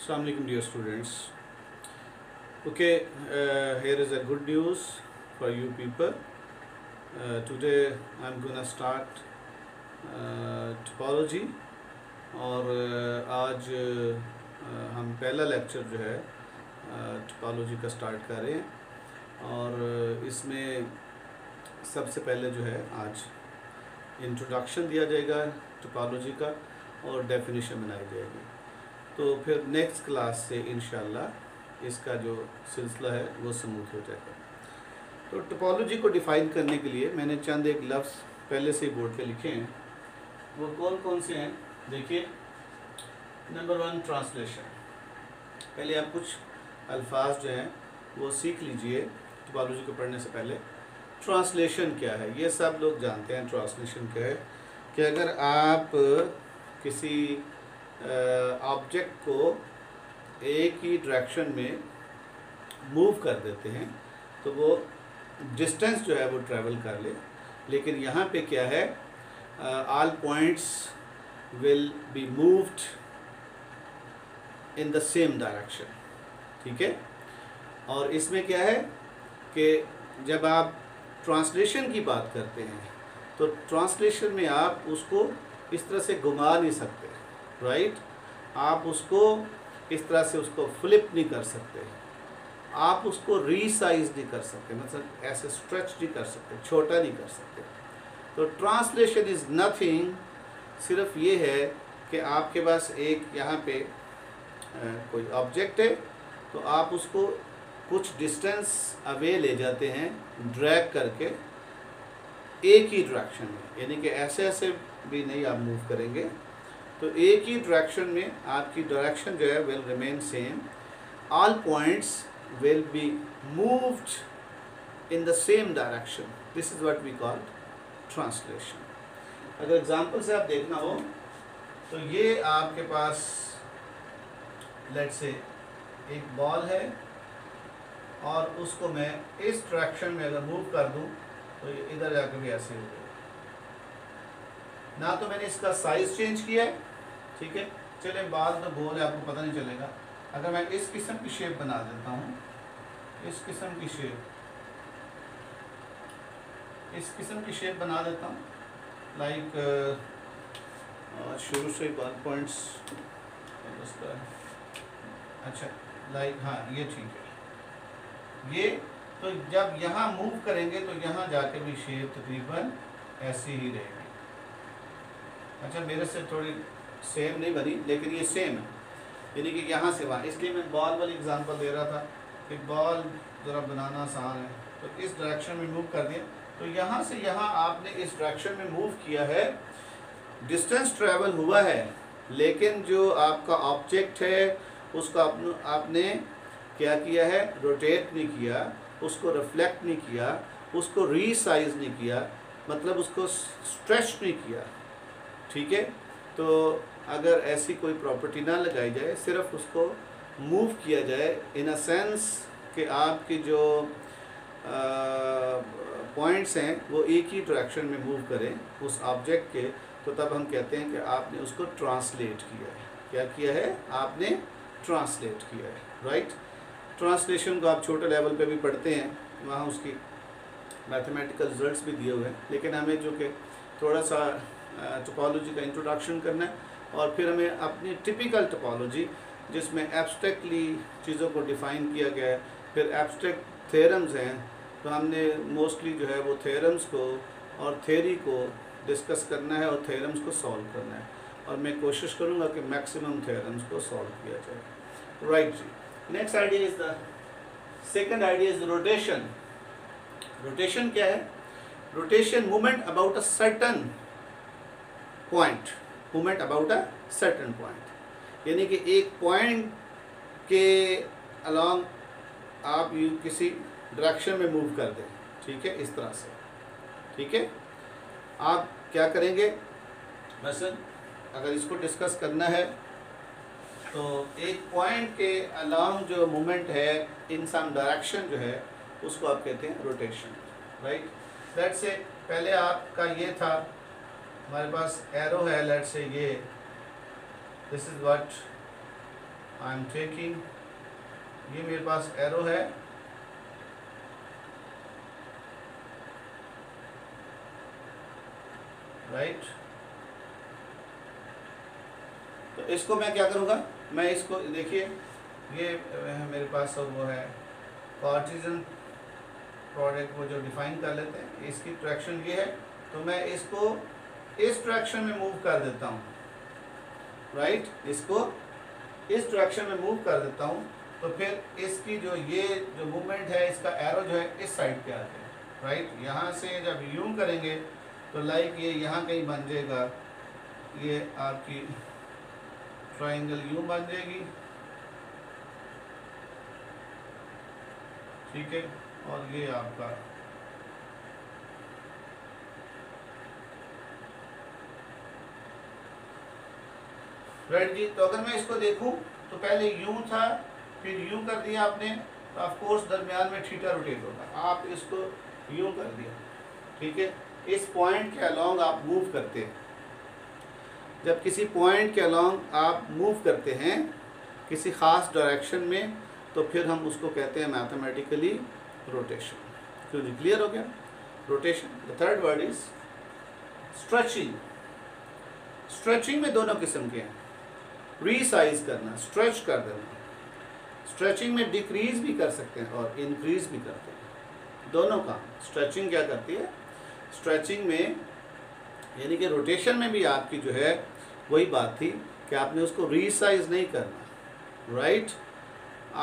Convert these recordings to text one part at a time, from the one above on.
Assalamu alaikum dear students. Okay, here is a good news for you people. Today I'm gonna start topology और आज हम पहला lecture जो है topology का स्टार्ट कर रहे हैं और इसमें सबसे पहले जो है आज इंट्रोडक्शन दिया जाएगा टोपोलॉजी का और डेफिनेशन बनाई जाएगी। तो फिर नेक्स्ट क्लास से इंशाल्लाह इसका जो सिलसिला है वो स्मूथ हो जाएगा। तो टोपोलॉजी को डिफ़ाइन करने के लिए मैंने चंद एक लफ्ज़ पहले से ही बोर्ड पे लिखे हैं। वो कौन कौन से हैं देखिए। Number 1 translation. पहले आप कुछ अल्फाज जो हैं वो सीख लीजिए टोपोलॉजी को पढ़ने से पहले। ट्रांसलेशन क्या है ये सब लोग जानते हैं। ट्रांसलेशन क्या है कि अगर आप किसी ऑब्जेक्ट को एक ही डायरेक्शन में मूव कर देते हैं तो वो डिस्टेंस जो है वो ट्रैवल कर ले, लेकिन यहाँ पे क्या है, all points will be moved in the same direction. ठीक है। और इसमें क्या है कि जब आप ट्रांसलेशन की बात करते हैं तो ट्रांसलेशन में आप उसको इस तरह से घुमा नहीं सकते, राइट। आप उसको इस तरह से उसको फ्लिप नहीं कर सकते, आप उसको रीसाइज नहीं कर सकते, मतलब ऐसे स्ट्रेच नहीं कर सकते, छोटा नहीं कर सकते। तो ट्रांसलेशन इज़ नथिंग, सिर्फ ये है कि आपके पास एक यहाँ पे कोई ऑब्जेक्ट है तो आप उसको कुछ डिस्टेंस अवे ले जाते हैं ड्रैग करके एक ही डायरेक्शन में, यानी कि ऐसे ऐसे भी नहीं आप मूव करेंगे। तो एक ही डायरेक्शन में आपकी डायरेक्शन जो है will remain same, all points will be moved in the same direction. This is what we call translation. अगर एग्जांपल से आप देखना हो तो ये आपके पास लेट्स से एक बॉल है और उसको मैं इस डायरेक्शन में अगर मूव कर दूं तो ये इधर जाकर भी ऐसे हो गया। ना तो मैंने इसका साइज चेंज किया है, ठीक है, चले बाल तो गोल है आपको पता नहीं चलेगा। अगर मैं इस किस्म की शेप बना देता हूँ, इस किस्म की शेप, इस किस्म की शेप बना देता हूँ, लाइक शुरू से 1 पॉइंट्स, अच्छा लाइक हाँ ये ठीक है। ये तो जब यहाँ मूव करेंगे तो यहाँ जाकर भी शेप तकरीबन ऐसी ही रहेगी। अच्छा मेरे से थोड़ी सेम नहीं बनी लेकिन ये सेम है, यानी कि यहाँ से वहाँ, इसलिए मैं बॉल वाली एग्जांपल दे रहा था कि बॉल ज़रा बनाना आसान है। तो इस डायरेक्शन में मूव कर दिया तो यहाँ से यहाँ आपने इस डायरेक्शन में मूव किया है, डिस्टेंस ट्रैवल हुआ है, लेकिन जो आपका ऑब्जेक्ट है उसका आपने क्या किया है, रोटेट नहीं किया, उसको रिफ्लेक्ट नहीं किया, उसको रीसाइज नहीं किया, मतलब उसको स्ट्रेच नहीं किया। ठीक है। तो अगर ऐसी कोई प्रॉपर्टी ना लगाई जाए, सिर्फ उसको मूव किया जाए इन अ सेंस कि आपकी जो पॉइंट्स हैं वो एक ही डायरेक्शन में मूव करें उस ऑब्जेक्ट के, तो तब हम कहते हैं कि आपने उसको ट्रांसलेट किया है। क्या किया है, आपने ट्रांसलेट किया है, राइट। ट्रांसलेशन को आप छोटे लेवल पे भी पढ़ते हैं, वहाँ उसकी मैथमेटिकल रिजल्ट्स भी दिए हुए हैं, लेकिन हमें जो कि थोड़ा सा टोपोलॉजी का इंट्रोडक्शन करना है और फिर हमें अपनी टिपिकल टोपोलॉजी जिसमें एब्स्ट्रैक्टली चीज़ों को डिफ़ाइन किया गया है, फिर एब्स्ट्रैक्ट थ्योरम्स हैं, तो हमने मोस्टली जो है वो थ्योरम्स को और थ्योरी को डिस्कस करना है और थ्योरम्स को सॉल्व करना है, और मैं कोशिश करूँगा कि मैक्सिमम थ्योरम्स को सॉल्व किया जाए, राइट जी। Next idea is the second idea is rotation. Rotation क्या है, rotation movement about a certain point, movement about a certain point, यानी कि एक पॉइंट के अलॉन्ग आप यू किसी डायरेक्शन में मूव कर दें, ठीक है, इस तरह से। ठीक है। आप क्या करेंगे, मसलन अगर इसको डिस्कस करना है तो एक पॉइंट के अलॉन्ग जो मूवमेंट है इन सम डायरेक्शन जो है उसको आप कहते हैं रोटेशन, राइट। लेट्स से पहले आपका ये था, हमारे पास एरो है, लेट्स से ये this is what I am taking, ये मेरे पास एरो है, राइट। तो इसको मैं क्या करूँगा, मैं इसको देखिए ये मेरे पास सब वो है कार्टेशियन प्रोडक्ट वो जो डिफाइन कर लेते हैं, इसकी ट्रैक्शन ये है, तो मैं इसको इस ट्रैक्शन में मूव कर देता हूँ, राइट, इसको इस ट्रैक्शन में मूव कर देता हूँ। तो फिर इसकी जो ये जो मूवमेंट है, इसका एरो जो है इस साइड पे आते हैं, राइट। यहाँ से जब यूं करेंगे तो लाइक ये यहाँ कहीं बन जाएगा, ये आपकी ट्राइंगल यूं बन जाएगी, ठीक है, और ये आपका राइट जी। तो अगर मैं इसको देखूं तो पहले यूं था, फिर यूं कर दिया आपने, तो ऑफ कोर्स दरमियान में थीटा रोटेट होगा, आप इसको यूं कर दिया, ठीक है। इस पॉइंट के अलोंग आप मूव करते हैं, जब किसी पॉइंट के अलोंग आप मूव करते हैं किसी ख़ास डायरेक्शन में, तो फिर हम उसको कहते हैं मैथमेटिकली रोटेशन। क्यों जी, क्लियर हो गया, rotation. The third word is stretching. Stretching में दोनों किस्म के हैं, रीसाइज करना, स्ट्रेच कर देना। स्ट्रेचिंग में डिक्रीज भी कर सकते हैं और इंक्रीज भी करते हैं, दोनों काम। स्ट्रेचिंग क्या करती है, स्ट्रेचिंग में यानी कि रोटेशन में भी आपकी जो है वही बात थी कि आपने उसको रीसाइज नहीं करना, राइट।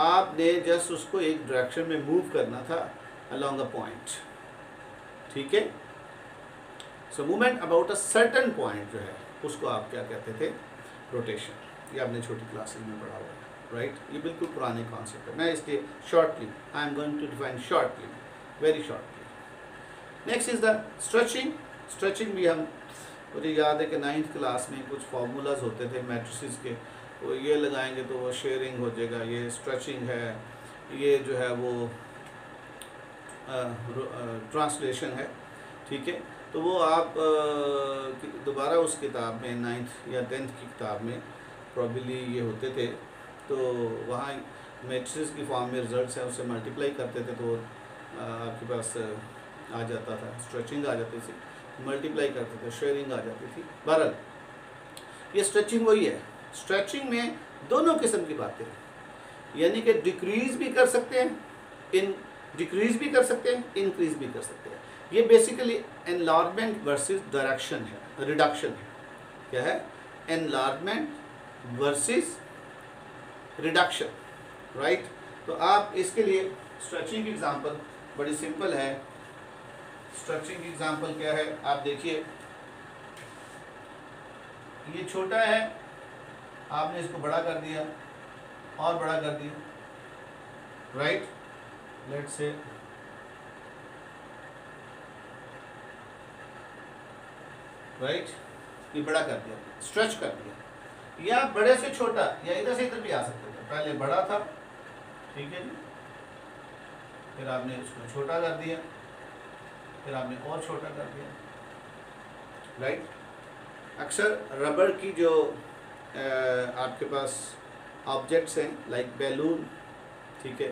आपने जस्ट उसको एक डायरेक्शन में मूव करना था अलोंग अ पॉइंट, ठीक है। So movement about a certain point जो है उसको आप क्या कहते थे, रोटेशन। ये आपने छोटी क्लासेस में पढ़ा हुआ है, राइट। ये बिल्कुल पुराने कॉन्सेप्ट है, मैं इसके shortly I am going to define shortly, very shortly. Next is the stretching. Stretching भी हम, मुझे याद है कि 9th क्लास में कुछ फार्मूलाज होते थे मैट्रिसेस के, वो ये लगाएंगे तो वो शेयरिंग हो जाएगा, ये स्ट्रेचिंग है, ये जो है वो ट्रांसलेशन है, ठीक है। तो वो आप दोबारा उस किताब में 9th या 10th की किताब में प्रॉबली ये होते थे, तो वहाँ मैट्रिसेस की फॉर्म में रिजल्ट्स हैं उससे मल्टीप्लाई करते थे, तो आपके पास आ जाता था, स्ट्रेचिंग आ जाती थी, मल्टीप्लाई करते थे, शेयरिंग आ जाती थी। बहरहाल ये स्ट्रेचिंग वही है। स्ट्रेचिंग में दोनों किस्म की बातें हैं, यानी कि डिक्रीज भी कर सकते हैं, डिक्रीज भी कर सकते हैं, इंक्रीज भी कर सकते हैं। ये बेसिकली एनलार्जमेंट वर्सेस डायरेक्शन है, रिडक्शन है। क्या है, एनलार्जमेंट वर्सेस रिडक्शन, राइट। तो आप इसके लिए स्ट्रेचिंग की एग्जांपल बड़ी सिंपल है। स्ट्रेचिंग की एग्जांपल क्या है, आप देखिए, ये छोटा है, आपने इसको बड़ा कर दिया और बड़ा कर दिया, राइट। लेट्स से राइट, ये बड़ा कर दिया, स्ट्रेच कर दिया, या बड़े से छोटा या इधर से इधर भी आ सकते थे। पहले बड़ा था, ठीक है जी, फिर आपने उसको छोटा कर दिया, फिर आपने और छोटा कर दिया, राइट। अक्सर रबर की जो आपके पास ऑब्जेक्ट्स हैं लाइक बैलून, ठीक है,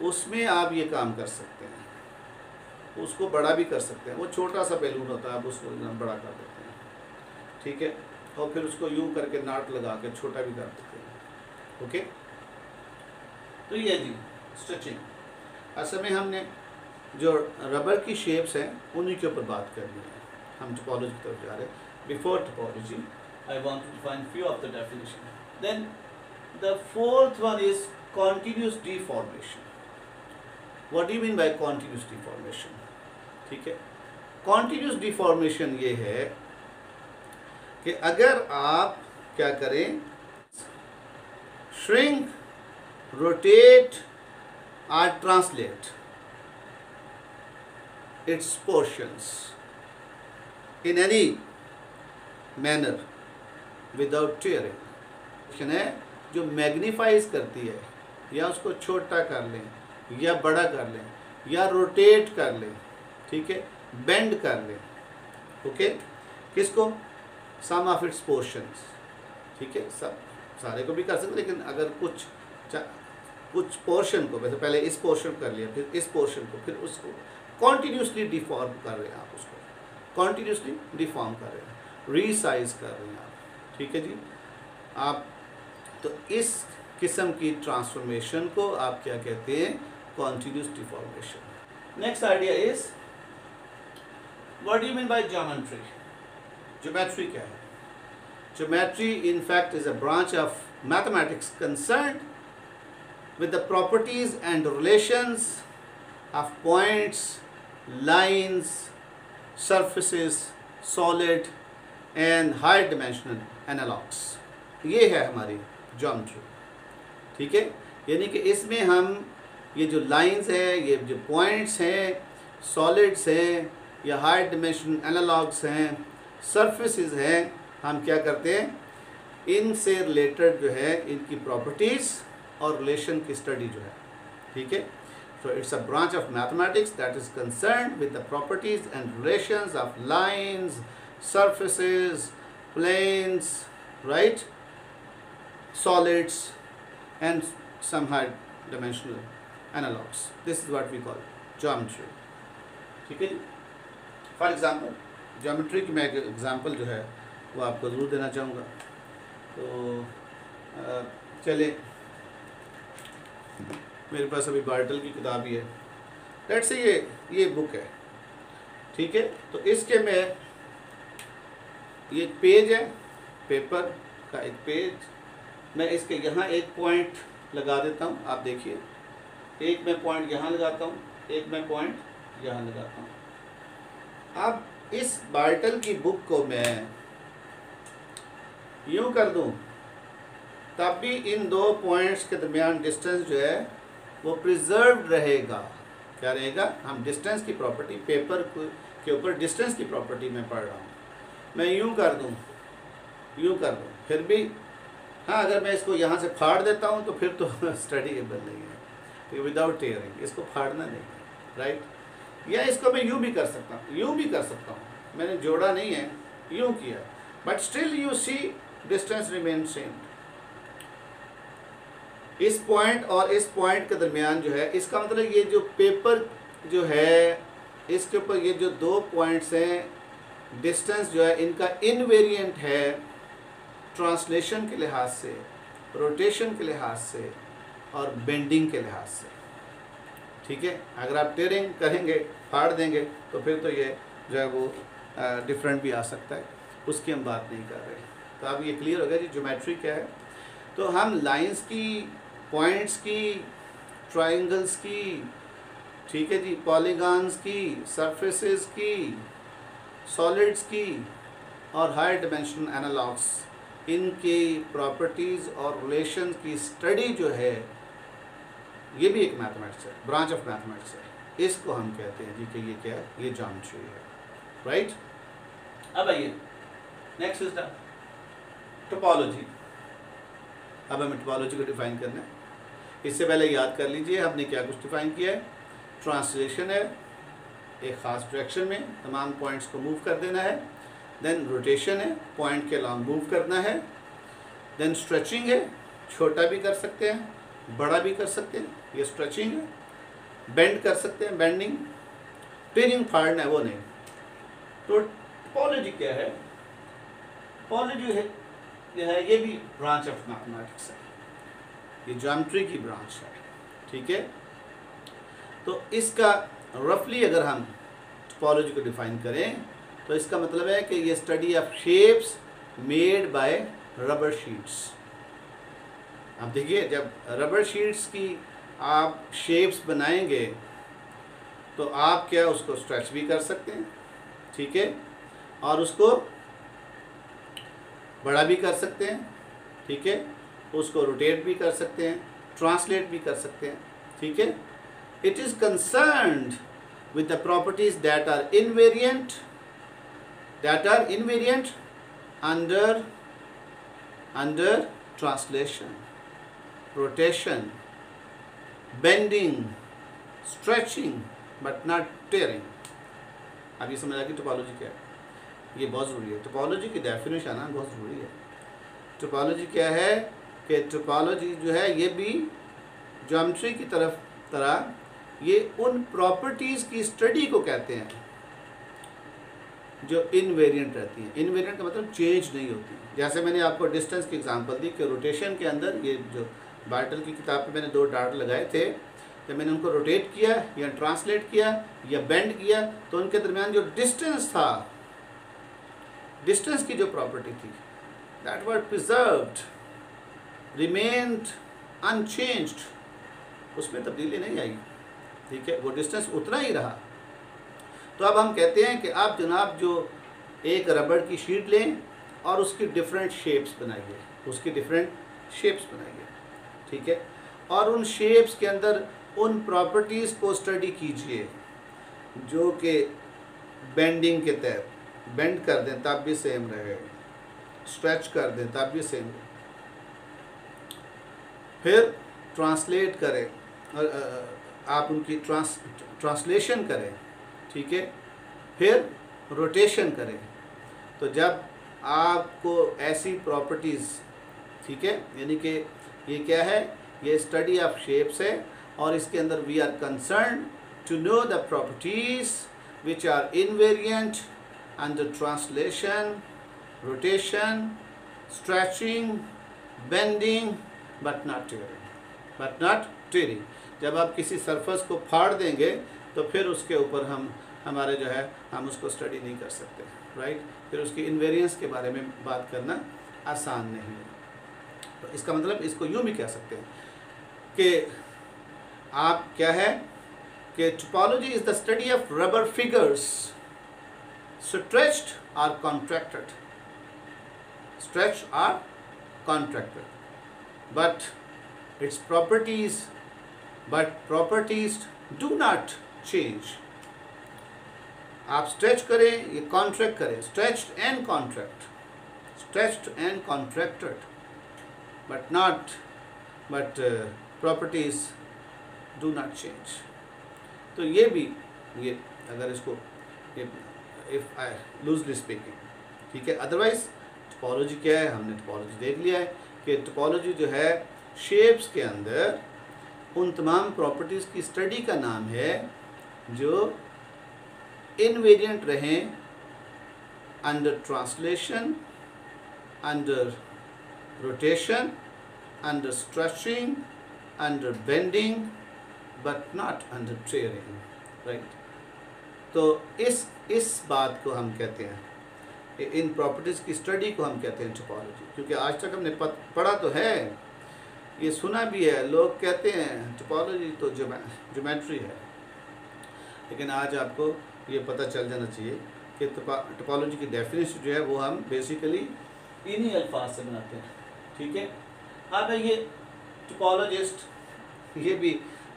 उसमें आप ये काम कर सकते हैं, उसको बड़ा भी कर सकते हैं। वो छोटा सा बैलून होता है, आप उसको बड़ा कर देते हैं, ठीक है, और फिर उसको यूं करके नाट लगा के छोटा भी कर देते हैं, ओके। तो ये जी स्ट्रेचिंग। असल में हमने जो रबर की शेप्स हैं उन्हीं के ऊपर बात करनी है, हम टोपोलॉजी की तरफ जा रहे हैं। Before topology I want to define few of the definition, then the fourth one is continuous deformation. What do you mean by continuous deformation, ठीक है। कॉन्टिन्यूस डिफॉर्मेशन ये है कि अगर आप क्या करें, shrink, rotate or translate its portions in any manner without tearing है जो मैग्नीफाइज करती है, या उसको छोटा कर लें या बड़ा कर लें या रोटेट कर लें, ठीक है, बेंड कर लें, ओके। किसको, सम ऑफ इट्स पोर्शंस, ठीक है, सब सारे को भी कर सकते, लेकिन अगर कुछ पोर्शन को, वैसे पहले इस पोर्शन कर लिया, फिर इस पोर्शन को, फिर उसको कॉन्टीन्यूसली डिफॉर्म कर रहे हैं आप, उसको कॉन्टीन्यूसली डिफॉर्म कर रहे हैं, रीसाइज कर रहे हैं आप, ठीक है जी। आप तो इस किस्म की ट्रांसफॉर्मेशन को आप क्या कहते हैं, continuous deformation. Next idea is what do you mean bye geometry. Geometry क्या है? Geometry in fact is a branch of mathematics concerned with the properties and relations of points, lines, surfaces, solid and high dimensional analogues। ये है हमारी geometry, ठीक है। यानी कि इसमें हम ये जो lines है, ये जो points हैं, solids हैं या high dimensional analogues हैं, surfaces हैं, हम क्या करते हैं, इनसे रिलेटेड जो है इनकी प्रॉपर्टीज़ और रिलेशन की स्टडी जो है, ठीक है। So it's a branch of mathematics that is concerned with the properties and relations of lines, surfaces, planes, right, solids and some high dimensional analogues. This is what we call geometry, ठीक है जी। For example geometry की मैं एक example जो है वो आपको ज़रूर देना चाहूँगा। तो चले, मेरे पास अभी बार्टल की किताब ही है, लेट्स से ये बुक है, ठीक है। तो इसके में ये पेज है, पेपर का एक पेज, मैं इसके यहाँ एक पॉइंट लगा देता हूँ, आप देखिए, एक मैं पॉइंट यहाँ लगाता हूँ, एक मैं पॉइंट यहाँ लगाता हूँ। अब इस बार्टल की बुक को मैं यूँ कर दूँ, तब भी इन दो पॉइंट्स के दरमियान डिस्टेंस जो है वो प्रिजर्व्ड रहेगा। क्या रहेगा? हम डिस्टेंस की प्रॉपर्टी, पेपर के ऊपर डिस्टेंस की प्रॉपर्टी में पढ़ रहा हूँ, मैं यूँ कर दूँ, फिर भी हाँ, अगर मैं इसको यहाँ से फाड़ देता हूँ तो फिर तो स्टडीएबल नहीं है, तो विदाउट टेयरिंग, इसको फाड़ना नहीं है, राइट। या इसको मैं यूँ भी कर सकता हूँ, मैंने जोड़ा नहीं है, यूँ किया, but still you see distance remain same. इस पॉइंट और इस पॉइंट के दरमियान जो है, इसका मतलब ये जो पेपर जो है, इसके ऊपर ये जो दो पॉइंट्स हैं, डिस्टेंस जो है इनका इनवेरिएंट है, ट्रांसलेशन के लिहाज से, रोटेशन के लिहाज से और बेंडिंग के लिहाज से, ठीक है। अगर आप टेयरिंग करेंगे, फाड़ देंगे, तो फिर तो ये जो है वो डिफरेंट भी आ सकता है, उसकी हम बात नहीं कर रहे। तो अब ये क्लियर हो गया जी ज्योमेट्री क्या है। तो हम लाइंस की, पॉइंट्स की, ट्रायंगल्स की, ठीक है जी, पॉलीगॉन्स की, सरफेसेस की, सॉलिड्स की और हाई डायमेंशनल एनालॉग्स, इनकी प्रॉपर्टीज़ और रिलेशन की स्टडी जो है, ये भी एक मैथमेटिक्स है, ब्रांच ऑफ मैथमेटिक्स है। इसको हम कहते हैं जी कि ये क्या है, ये ज्योमेट्री है, राइट। अब आइए नेक्स्ट इज द टोपोलॉजी। अब हमें टोपोलॉजी को डिफाइन करना है। इससे पहले याद कर लीजिए हमने क्या कुछ डिफाइन किया है। ट्रांसलेशन है, एक ख़ास डायरेक्शन में तमाम पॉइंट्स को मूव कर देना है। देन रोटेशन है, पॉइंट के अलॉन्ग मूव करना है। देन स्ट्रेचिंग है, छोटा भी कर सकते हैं, बड़ा भी कर सकते हैं, ये स्ट्रेचिंग है। बेंड कर सकते हैं, बेंडिंग। टेयरिंग फाड़ना है, वो नहीं। तो टोपोलॉजी क्या है? टोपोलॉजी है ये भी ब्रांच ऑफ मैथमेटिक्स है, ये ज्योमेट्री की ब्रांच है, ठीक है। तो इसका रफली अगर हम टोपोलॉजी को डिफाइन करें तो इसका मतलब है कि ये study of shapes made by rubber sheets. अब देखिए, जब रबर शीट्स की आप शेप्स बनाएंगे तो आप क्या उसको स्ट्रेच भी कर सकते हैं, ठीक है, और उसको बड़ा भी कर सकते हैं, ठीक है, उसको रोटेट भी कर सकते हैं, ट्रांसलेट भी कर सकते हैं, ठीक है। It is concerned with the properties that are invariant under translation, rotation, bending, stretching, but not tearing। अब ये समझ आ गई टोपोलॉजी क्या है। ये बहुत ज़रूरी है। टोपोलॉजी की डेफिनेशन आना बहुत ज़रूरी है। टोपोलॉजी क्या है कि टोपोलॉजी जो है ये भी ज्योमेट्री की तरह ये उन प्रॉपर्टीज़ की स्टडी को कहते हैं जो इनवेरिएंट रहती हैं। इनवेरिएंट का मतलब चेंज नहीं होती। जैसे मैंने आपको डिस्टेंस की एग्जांपल दी कि रोटेशन के अंदर, ये जो बार्टल की किताब पे मैंने 2 डार्ट लगाए थे, जब मैंने उनको रोटेट किया या ट्रांसलेट किया या बेंड किया तो उनके दरमियान जो डिस्टेंस था, डिस्टेंस की जो प्रॉपर्टी थी, that were preserved, remained unchanged, उसमें तब्दीली नहीं आई। ठीक है, वो डिस्टेंस उतना ही रहा। तो अब हम कहते हैं कि आप जनाब जो एक रबड़ की शीट लें और उसकी डिफरेंट शेप्स बनाइए, उसकी डिफरेंट शेप्स बनाइए। ठीक है, और उन शेप्स के अंदर उन प्रॉपर्टीज़ को स्टडी कीजिए जो कि बेंडिंग के तहत, बेंड कर दें तब भी सेम रहे, स्ट्रेच कर दें तब भी सेम रहे, फिर ट्रांसलेट करें और आप उनकी ट्रांसलेशन करें। ठीक है, फिर रोटेशन करें। तो जब आपको ऐसी प्रॉपर्टीज़, ठीक है, यानी कि ये क्या है, ये स्टडी ऑफ शेप्स है और इसके अंदर we are concern to know the properties which are invariant under translation, rotation, stretching, bending, but not tearing. जब आप किसी सरफेस को फाड़ देंगे तो फिर उसके ऊपर हमारे जो है हम उसको स्टडी नहीं कर सकते, राइट। फिर उसकी इनवेरिएंस के बारे में बात करना आसान नहीं है। तो इसका मतलब इसको यूँ भी कह सकते हैं कि आप क्या है कि topology is the study of rubber figures stretched or contracted, stretched or contracted, but its properties do not change. आप स्ट्रेच करें या कॉन्ट्रैक्ट करें, stretched and contracted, but properties do not change. तो ये भी, ये अगर इसको इफ आई लूजली स्पीकिंग, ठीक है। अदरवाइज टोपोलॉजी क्या है, हमने टोपोलॉजी देख लिया है कि टोपोलॉजी जो है शेप्स के अंदर उन तमाम प्रॉपर्टीज़ की स्टडी का नाम है जो इनवेरिएंट रहें under translation, under rotation, under stretching, under bending, but not under tearing, right. तो इस बात को हम कहते हैं, इन प्रॉपर्टीज़ की स्टडी को हम कहते हैं टोपोलॉजी। क्योंकि आज तक हमने पढ़ा तो है, ये सुना भी है, लोग कहते हैं टोपोलॉजी तो ज्योमेट्री है, लेकिन आज आपको ये पता चल जाना चाहिए कि टोपोलॉजी की डेफिनेशन जो है वो हम बेसिकली इन्हीं अल्फाज से बनाते हैं, ठीक है। अब ये टोपोलॉजिस्ट, ये भी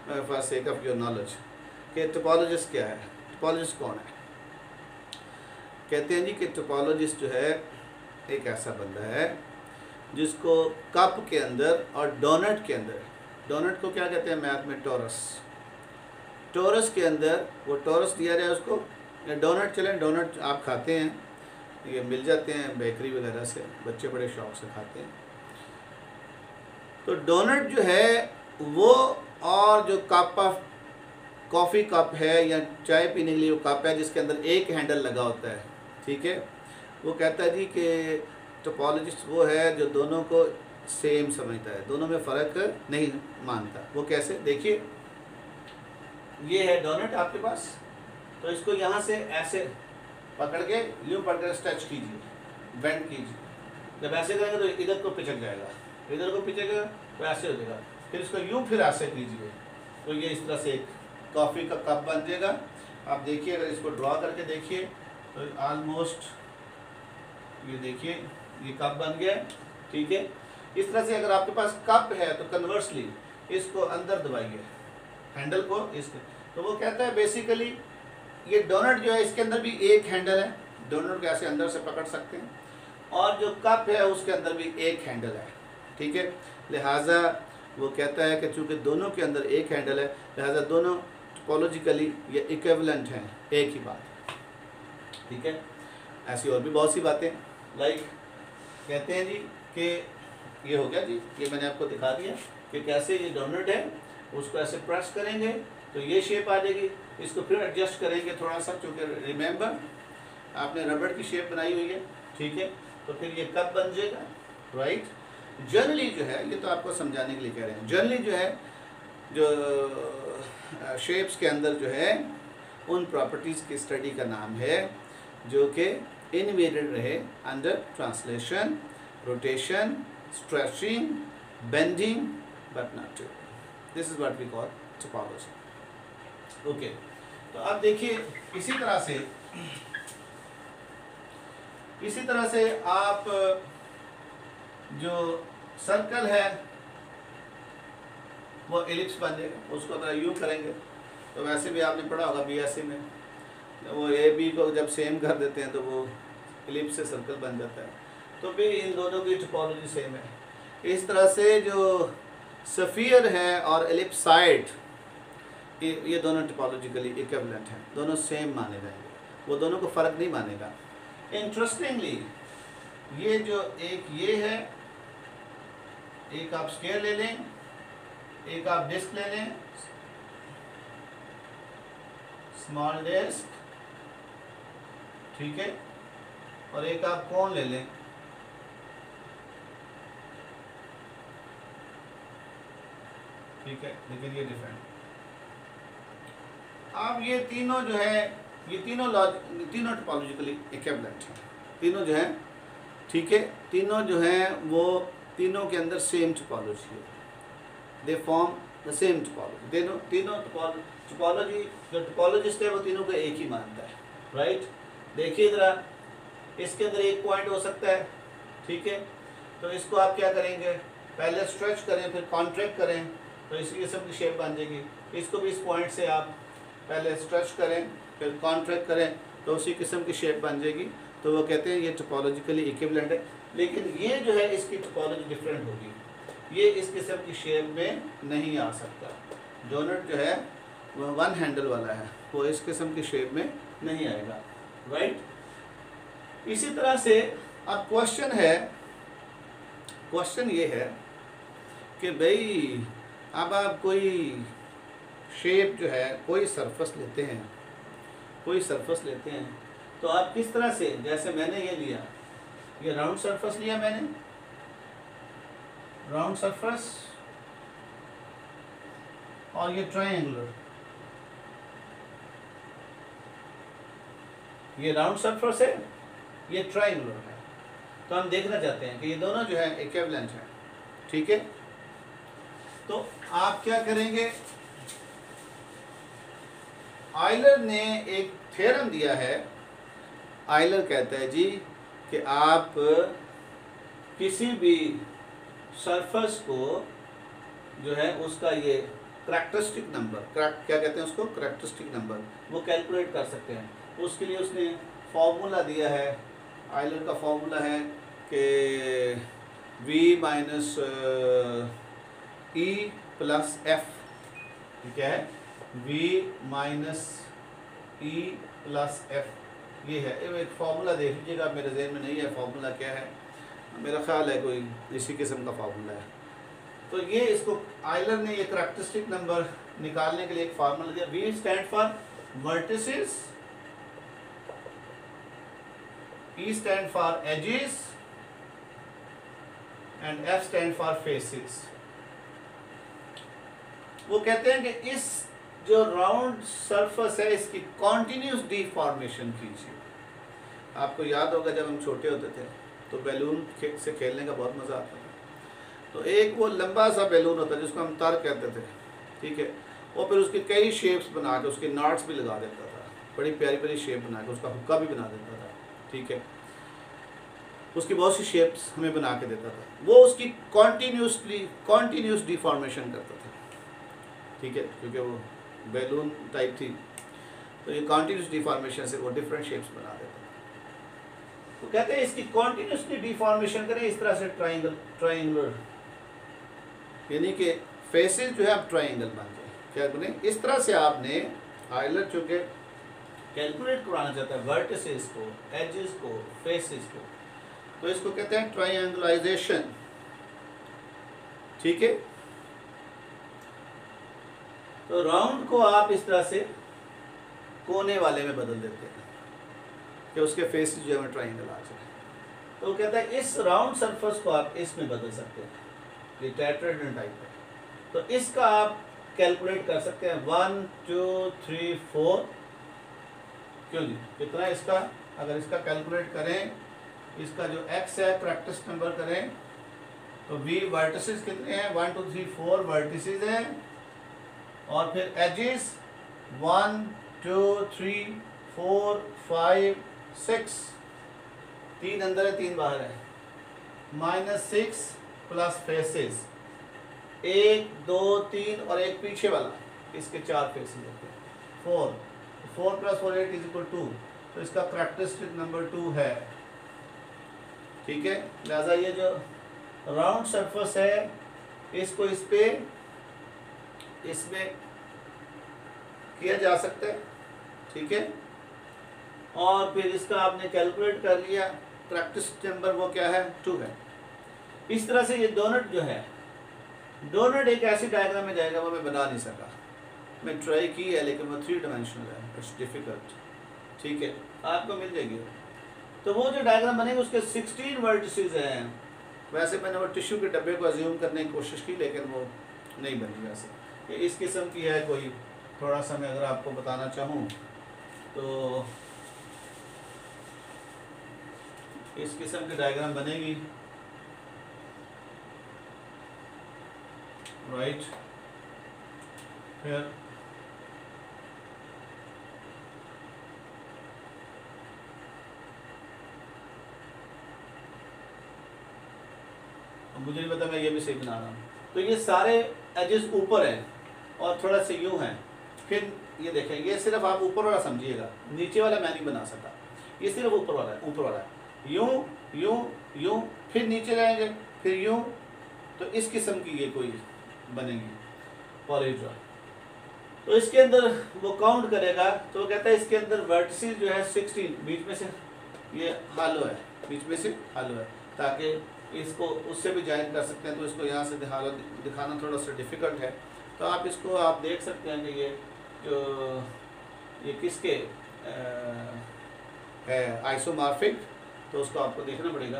for sake of your knowledge कि टोपोलॉजिस्ट क्या है, टोपोलॉजिस्ट कौन है। कहते हैं जी कि टोपोलॉजिस्ट जो है एक ऐसा बंदा है जिसको कप के अंदर और डोनट के अंदर, डोनट को क्या कहते हैं मैथ में, टोरस के अंदर, वो टोरस दिया जाए उसको, या डोनट चलें, डोनट आप खाते हैं, ये मिल जाते हैं बेकरी वगैरह से, बच्चे बड़े शौक से खाते हैं। तो डोनट जो है वो, और जो कप ऑफ कॉफ़ी कप है या चाय पीने के लिए वो कप है जिसके अंदर एक हैंडल लगा होता है, ठीक है। वो कहता है जी कि टोपोलॉजिस्ट वो है जो दोनों को सेम समझता है, दोनों में फ़र्क नहीं मानता। वो कैसे, देखिए ये है डोनट आपके पास, तो इसको यहाँ से ऐसे पकड़ के यूँ पकड़ स्ट्रेच कीजिए, बेंड कीजिए। जब ऐसे करेंगे तो इधर को पिचक जाएगा, इधर को पिचकेगा तो ऐसे हो जाएगा। फिर इसको यूँ फिर ऐसे कीजिए तो ये इस तरह से एक कॉफ़ी का कप बन जाएगा। आप देखिए, अगर इसको ड्रॉ करके देखिए तो ऑलमोस्ट ये देखिए ये कप बन गया, ठीक है। इस तरह से अगर आपके पास कप है तो कन्वर्सली इसको अंदर दबाइए हैंडल को, इसके, तो वो कहता है बेसिकली ये डोनट जो है इसके अंदर भी एक हैंडल है, डोनट को ऐसे अंदर से पकड़ सकते हैं, और जो कप है उसके अंदर भी एक हैंडल है, ठीक है। लिहाजा वो कहता है कि चूँकि दोनों के अंदर एक हैंडल है, लिहाजा दोनों टोपोलॉजिकली ये इक्विवेलेंट हैं, एक ही बात, ठीक है। ऐसी और भी बहुत सी बातें, लाइक कहते हैं जी कि ये हो गया जी, ये मैंने आपको दिखा दिया कि कैसे ये डोनट है, उसको ऐसे प्रेस करेंगे तो ये शेप आ जाएगी, इसको फिर एडजस्ट करेंगे थोड़ा सा, चूँकि रिमेंबर आपने रबड़ की शेप बनाई हुई है, ठीक है, तो फिर ये कब बन जाएगा, राइट। जनरली जो है, ये तो आपको समझाने के लिए कह रहे हैं, जनरली जो है जो शेप्स के अंदर जो है उन प्रॉपर्टीज़ की स्टडी का नाम है जो कि इन्वेडेड रहे under translation, rotation, stretching, bending but not tubing. This is what we call topology. Okay, तो अब देखिए इसी तरह से आप जो सर्कल है वो एलिप्स बन जाएगा, उसको अगर यूँ करेंगे तो वैसे भी आपने पढ़ा होगा बीएससी में, वो ए बी को जब सेम कर देते हैं तो वो एलिप्स से सर्कल बन जाता है, तो भी इन दोनों की टोपोलॉजी सेम है। इस तरह से जो स्फीयर है और एलिप्साइड, ये दोनों टोपोलॉजिकली इक्विवेलेंट हैं, दोनों सेम माने जाएंगे, वो दोनों को फ़र्क नहीं मानेगा। इंटरेस्टिंगली ये जो एक ये है, एक आप स्केयर ले लें, एक आप डिस्क ले लें, स्मॉल डिस्क, ठीक है, और एक आप कोन ले लें, ठीक है, लेकिन ये डिफरेंट। अब ये तीनों जो है, ये तीनों टोपोलॉजिकली इक्विवेलेंट हैं, तीनों जो हैं, ठीक है, तीनों जो हैं वो तीनों के अंदर सेम टोपोलॉजी है, they form the same topology. तीनों टोपोलॉजी, जो टोपोलॉजिस्ट है वो तीनों को एक ही मानता है, राइट। देखिए ज़रा, इसके अंदर एक पॉइंट हो सकता है, ठीक है, तो इसको आप क्या करेंगे, पहले स्ट्रेच करें फिर कॉन्ट्रैक्ट करें तो इसी किस्म की शेप बन जाएगी। इसको भी इस पॉइंट से आप पहले स्ट्रेच करें फिर कॉन्ट्रैक्ट करें तो उसी किस्म की शेप बन जाएगी, तो वो कहते हैं ये टोपोलॉजिकली इक्विवेलेंट है। लेकिन ये जो है इसकी टोपोलॉजी डिफरेंट होगी, ये इस किस्म की शेप में नहीं आ सकता। डोनट जो है वो वन हैंडल वाला है, वो इस किस्म की शेप में नहीं आएगा, राइट। इसी तरह से अब क्वेश्चन ये है कि भाई अब आप कोई शेप जो है, कोई सरफेस लेते हैं तो आप किस तरह से, जैसे मैंने ये लिया, ये राउंड सरफेस लिया मैंने, राउंड सरफेस, और ये ट्रायंगुलर, ये राउंड सरफेस है, ये ट्रायंगुलर है, तो हम देखना चाहते हैं कि ये दोनों जो है इक्विवेलेंट है, ठीक है। तो आप क्या करेंगे, आयलर ने एक थ्योरम दिया है, आयलर कहता है जी कि आप किसी भी सरफेस को जो है उसका ये करैक्टरिस्टिक नंबर, क्या कहते हैं उसको, करैक्टरिस्टिक नंबर, वो कैलकुलेट कर सकते हैं। उसके लिए उसने फॉर्मूला दिया है, आयलर का फॉर्मूला है कि v minus E plus F, ठीक है, v minus E plus F, ये है। एक फार्मूला देख लीजिएगा, मेरे जहन में नहीं है फार्मूला क्या है, मेरा ख्याल है कोई इसी किस्म का फार्मूला है। तो ये इसको आयलर ने ये करैक्टरिस्टिक नंबर निकालने के लिए एक फार्मूला दिया। V stand for vertices, E stand for ages and F stand for faces. वो कहते हैं कि इस जो राउंड सरफेस है इसकी कॉन्टिन्यूस डिफॉर्मेशन कीजिए। आपको याद होगा जब हम छोटे होते थे तो बैलून से खेलने का बहुत मज़ा आता था। तो एक वो लंबा सा बैलून होता है जिसको हम तार कहते थे, ठीक है, और फिर उसकी कई शेप्स बना के उसके नॉट्स भी लगा देता था, बड़ी प्यारी प्यारी शेप बना के उसका हुक्का भी बना देता था, ठीक है, उसकी बहुत सी शेप्स हमें बना के देता था। वो उसकी कॉन्टीन्यूस डिफॉर्मेशन करता था, ठीक है, क्योंकि वो बैलून टाइप थी, तो ये कॉन्टीन्यूस डिफॉर्मेशन से वो डिफरेंट शेप्स बना देता था। तो कहते हैं इसकी कॉन्टीन्यूसली डिफॉर्मेशन करें इस तरह से, ट्रायंगुलर, यानी कि फेसेस जो है अब ट्रायंगल बन जाए, क्या बने, इस तरह से आपने आयलर चूँकि कैलकुलेट कराना चाहता है वर्टिसेस को, एजेस को, फेसेस को, तो इसको कहते हैं ट्रायंगुलाइजेशन। ठीक है, तो राउंड को आप इस तरह से कोने वाले में बदल देते हैं कि उसके फेस जो है ट्रायंगल आ जाए। तो कहता है इस राउंड सरफेस को आप इसमें बदल सकते हैं, ये टेट्राहेड्रन टाइप है। तो इसका आप कैलकुलेट कर सकते हैं 1 2 3 4। क्यों जी, कितना है इसका? अगर इसका कैलकुलेट करें, इसका जो x है प्रैक्टिस नंबर करें, तो v वर्टिसेस कितने हैं? 1 2 3 4 वर्टिसेस हैं, और फिर एजेस 1 2 3 4 5 6, 3 अंदर है 3 बाहर है, -6 प्लस फेसेस 1 2 3 और एक पीछे वाला, इसके 4 फेसेस होते हैं 4 प्लस 4 8 = 2। तो इसका कैरेक्टरिस्टिक नंबर 2 है। ठीक है, लिहाजा ये जो राउंड सरफेस है इसको इस पे इसमें किया जा सकता है। ठीक है, और फिर इसका आपने कैलकुलेट कर लिया, प्रैक्टिस नंबर वो क्या है? 2 है। इस तरह से ये डोनट जो है, डोनट एक ऐसी डायग्राम में जाएगा, वो मैं बना नहीं सका, मैं ट्राई की है लेकिन वो 3 डायमेंशनल है, इट्स डिफिकल्ट। ठीक है, आपको मिल जाएगी। तो वो जो डायग्राम बनेगा उसके 16 वर्टिसेस हैं। वैसे मैंने वो टिश्यू के डब्बे को अज्यूम करने की कोशिश की लेकिन वो नहीं बनी। वैसे ये इस किस्म की है, कोई थोड़ा सा मैं अगर आपको बताना चाहूँ तो इस किस्म की डायग्राम बनेगी, राइट। फिर मुझे नहीं पता, मैं ये भी सही बना रहा हूँ। तो ये सारे एजेस ऊपर हैं और थोड़ा सा यूँ हैं। फिर ये देखें, ये सिर्फ आप ऊपर वाला समझिएगा, नीचे वाला मैं नहीं बना सका, ये सिर्फ ऊपर वाला है। ऊपर वाला है यूँ यूँ यूँ, फिर नीचे जाएंगे, फिर यूँ। तो इस किस्म की ये कोई बनेगी पॉलीड्रा। तो इसके अंदर वो काउंट करेगा, तो वो कहता है इसके अंदर वर्टिसेस जो है 16, बीच में से ये हालो है, बीच में से हालो है, ताकि इसको उससे भी ज्वाइन कर सकते हैं। तो इसको यहाँ से दिखाना थोड़ा सा डिफ़िकल्ट है। तो आप इसको आप देख सकते हैं कि ये जो ये किसके है आइसोमॉर्फिक, तो उसको आपको देखना पड़ेगा।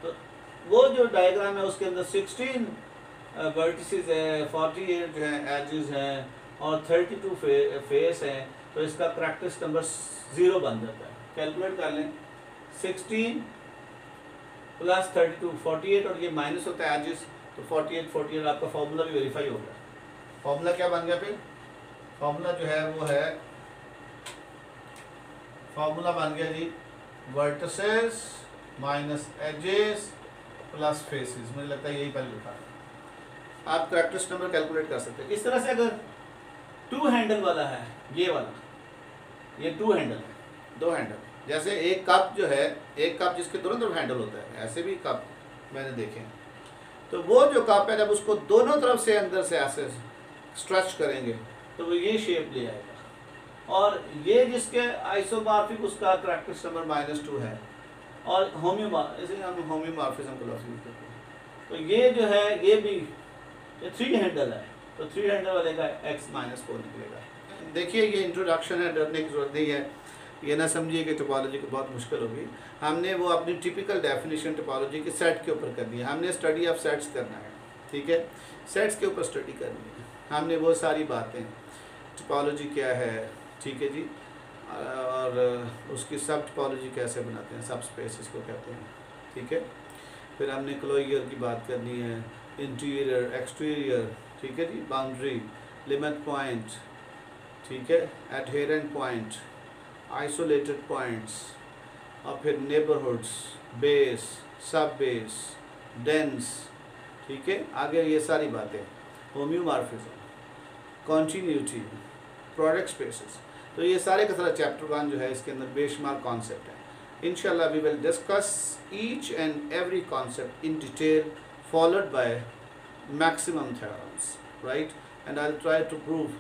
तो वो जो डायग्राम है उसके अंदर 16 वर्टिसेस है, 48 जो है एजेस हैं और 32 फेस हैं। तो इसका प्रैक्टिस नंबर 0 बन जाता है। कैलकुलेट कर लें, 16 प्लस 32 48, और ये माइनस होता है एजेस, तो 48 आपका फॉर्मूला भी वेरीफाई हो गया। फॉर्मूला क्या बन गया? फिर फॉर्मूला जो है वो है, फॉर्मूला बन गया G vertices minus edges plus faces. मुझे लगता है यही पहले लिखा है। आप कैरेक्टरिस्टिक नंबर कैलकुलेट कर सकते हैं। इस तरह से अगर 2 हैंडल वाला है, ये वाला, ये 2 हैंडल है, 2 हैंडल। जैसे एक कप जो है, एक कप जिसके दोनों तरफ हैंडल होता है, ऐसे भी कप मैंने देखे हैं। तो वो जो कप है, जब उसको दोनों तरफ से अंदर से ऐसे स्ट्रेच करेंगे तो वो ये शेप ले आएगा। और ये जिसके आइसोमॉर्फिक, उसका कैरेक्टरिस्टिक नंबर -2 है। और इसे हम होम्योमॉर्फिज्म का लफ्ज़ यूज़ करते हैं। तो ये जो है, ये भी 3 हैंडल है, तो 3 हैंडल वाले का x -4 निकलेगा। देखिए, ये इंट्रोडक्शन है, डरने की जरूरत नहीं है। ये ना समझिए कि टोपोलॉजी को बहुत मुश्किल होगी। हमने वो अपनी टिपिकल डेफिनेशन टोपोलॉजी के सेट के ऊपर करनी है। हमने स्टडी ऑफ सेट्स करना है, ठीक है, सेट्स के ऊपर स्टडी करनी है। हमने वो सारी बातें, टोपोलॉजी क्या है, ठीक है जी, और उसकी सब टोपोलॉजी कैसे बनाते हैं, सब स्पेसिस को कहते हैं, ठीक है। फिर हमने क्लोजर की बात करनी है, इंटीरियर, एक्सटीरियर, ठीक है जी, बाउंड्री, लिमिट पॉइंट, ठीक है, एडहेरेंट पॉइंट, आइसोलेटेड पॉइंट्स, और फिर नेबरहुड्स, बेस, सब बेस, डेंस, ठीक है। आगे ये सारी बातें, होम्योमॉर्फिज्म, कॉन्टीन्यूटी, प्रोडक्ट स्पेसेस। तो ये सारे का सारा चैप्टर 1 जो है, इसके अंदर बेशुमार कॉन्सेप्ट है। इंशाल्लाह we will discuss each and every concept in detail, followed by maximum theorems, right? And I'll try to prove